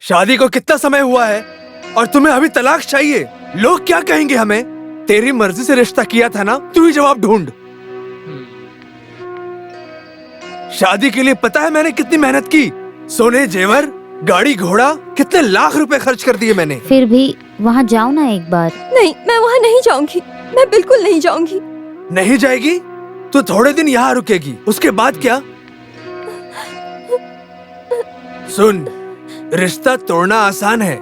शादी को कितना समय हुआ है और तुम्हें अभी तलाक चाहिए? लोग क्या कहेंगे हमें? तेरी मर्जी से रिश्ता किया था ना, तू ही जवाब ढूंढ। शादी के लिए पता है मैंने कितनी मेहनत की? सोने जेवर, गाड़ी घोड़ा, कितने लाख रुपए खर्च कर दिए मैंने। फिर भी वहाँ जाओ ना एक बार। नहीं, मैं वहाँ नहीं जाऊंगी, मैं बिल्कुल नहीं जाऊंगी। नहीं जाएगी तो थोड़े दिन यहाँ रुकेगी, उसके बाद क्या? सुन, रिश्ता तोड़ना आसान है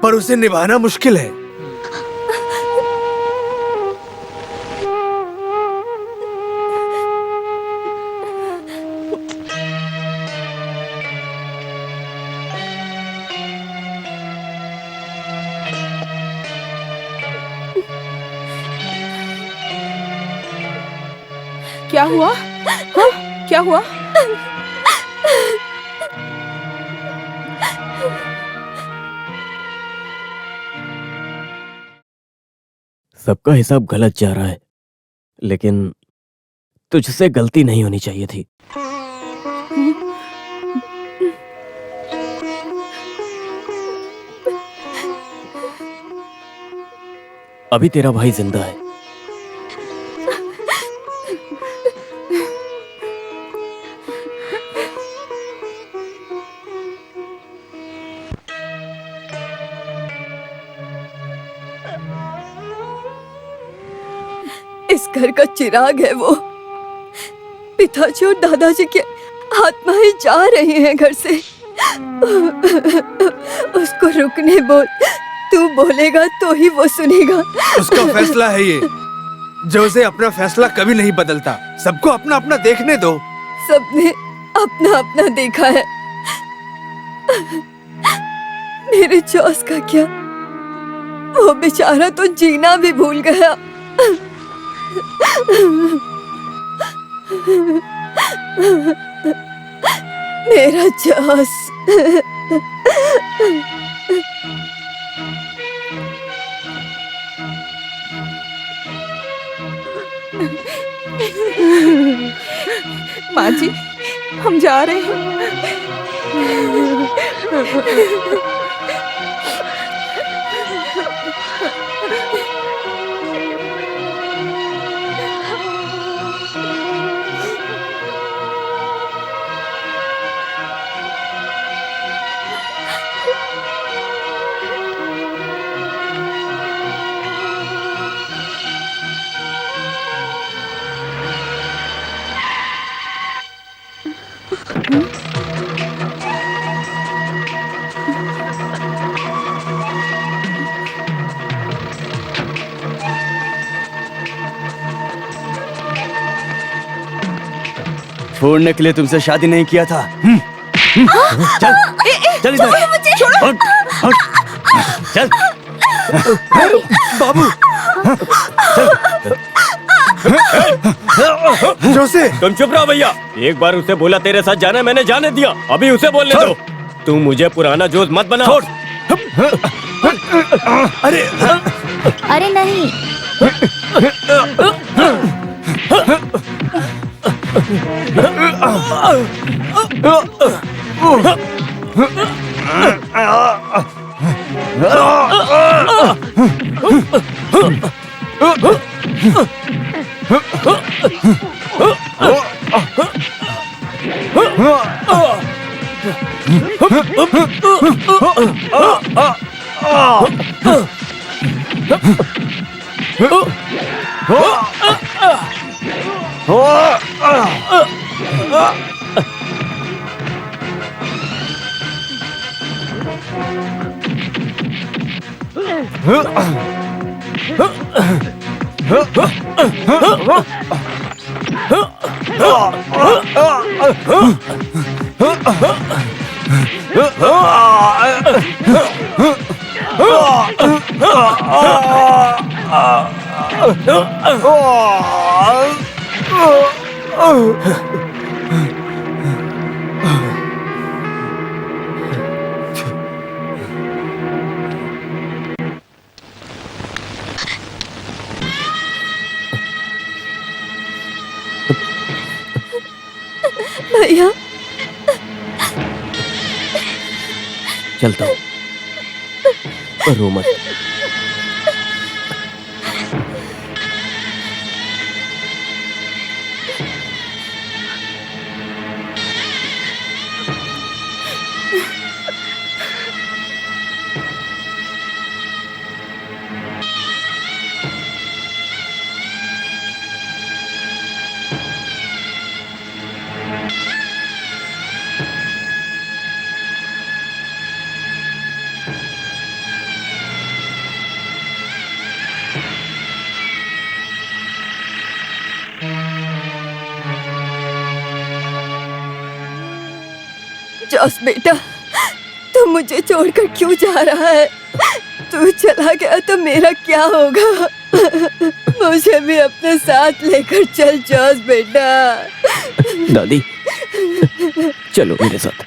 पर उसे निभाना मुश्किल है। क्या हुआ? हाँ? क्या हुआ? सबका हिसाब गलत जा रहा है, लेकिन तुझसे गलती नहीं होनी चाहिए थी। अभी तेरा भाई जिंदा है। इस घर का चिराग है वो। पिताजी और दादाजी की आत्माएं जा रही हैं घर से। उसको रुकने बोल, तू बोलेगा तो ही वो सुनेगा। उसका फैसला है ये, जो उसे अपना फैसला कभी नहीं बदलता। सबको अपना अपना देखने दो। सबने अपना अपना देखा है, मेरे जॉस का क्या? वो बेचारा तो जीना भी भूल गया। मेरा जॉस। माँ जी, हम जा रहे हैं। छोड़ने के लिए तुमसे शादी नहीं किया था। चल चल इधर, हट, हट, चल बाबू। जोसे, तुम चुप रहो भैया। एक बार उसे बोला तेरे साथ जाना, मैंने जाने दिया। अभी उसे बोलने दो। तुम मुझे पुराना जोश मत बना। अरे अरे नहीं, भैया चलता हूँ, रो मत। जॉस बेटा, तू मुझे छोड़कर क्यों जा रहा है? तू चला गया तो मेरा क्या होगा? मुझे भी अपने साथ लेकर चल जॉस बेटा। दादी चलो मेरे साथ।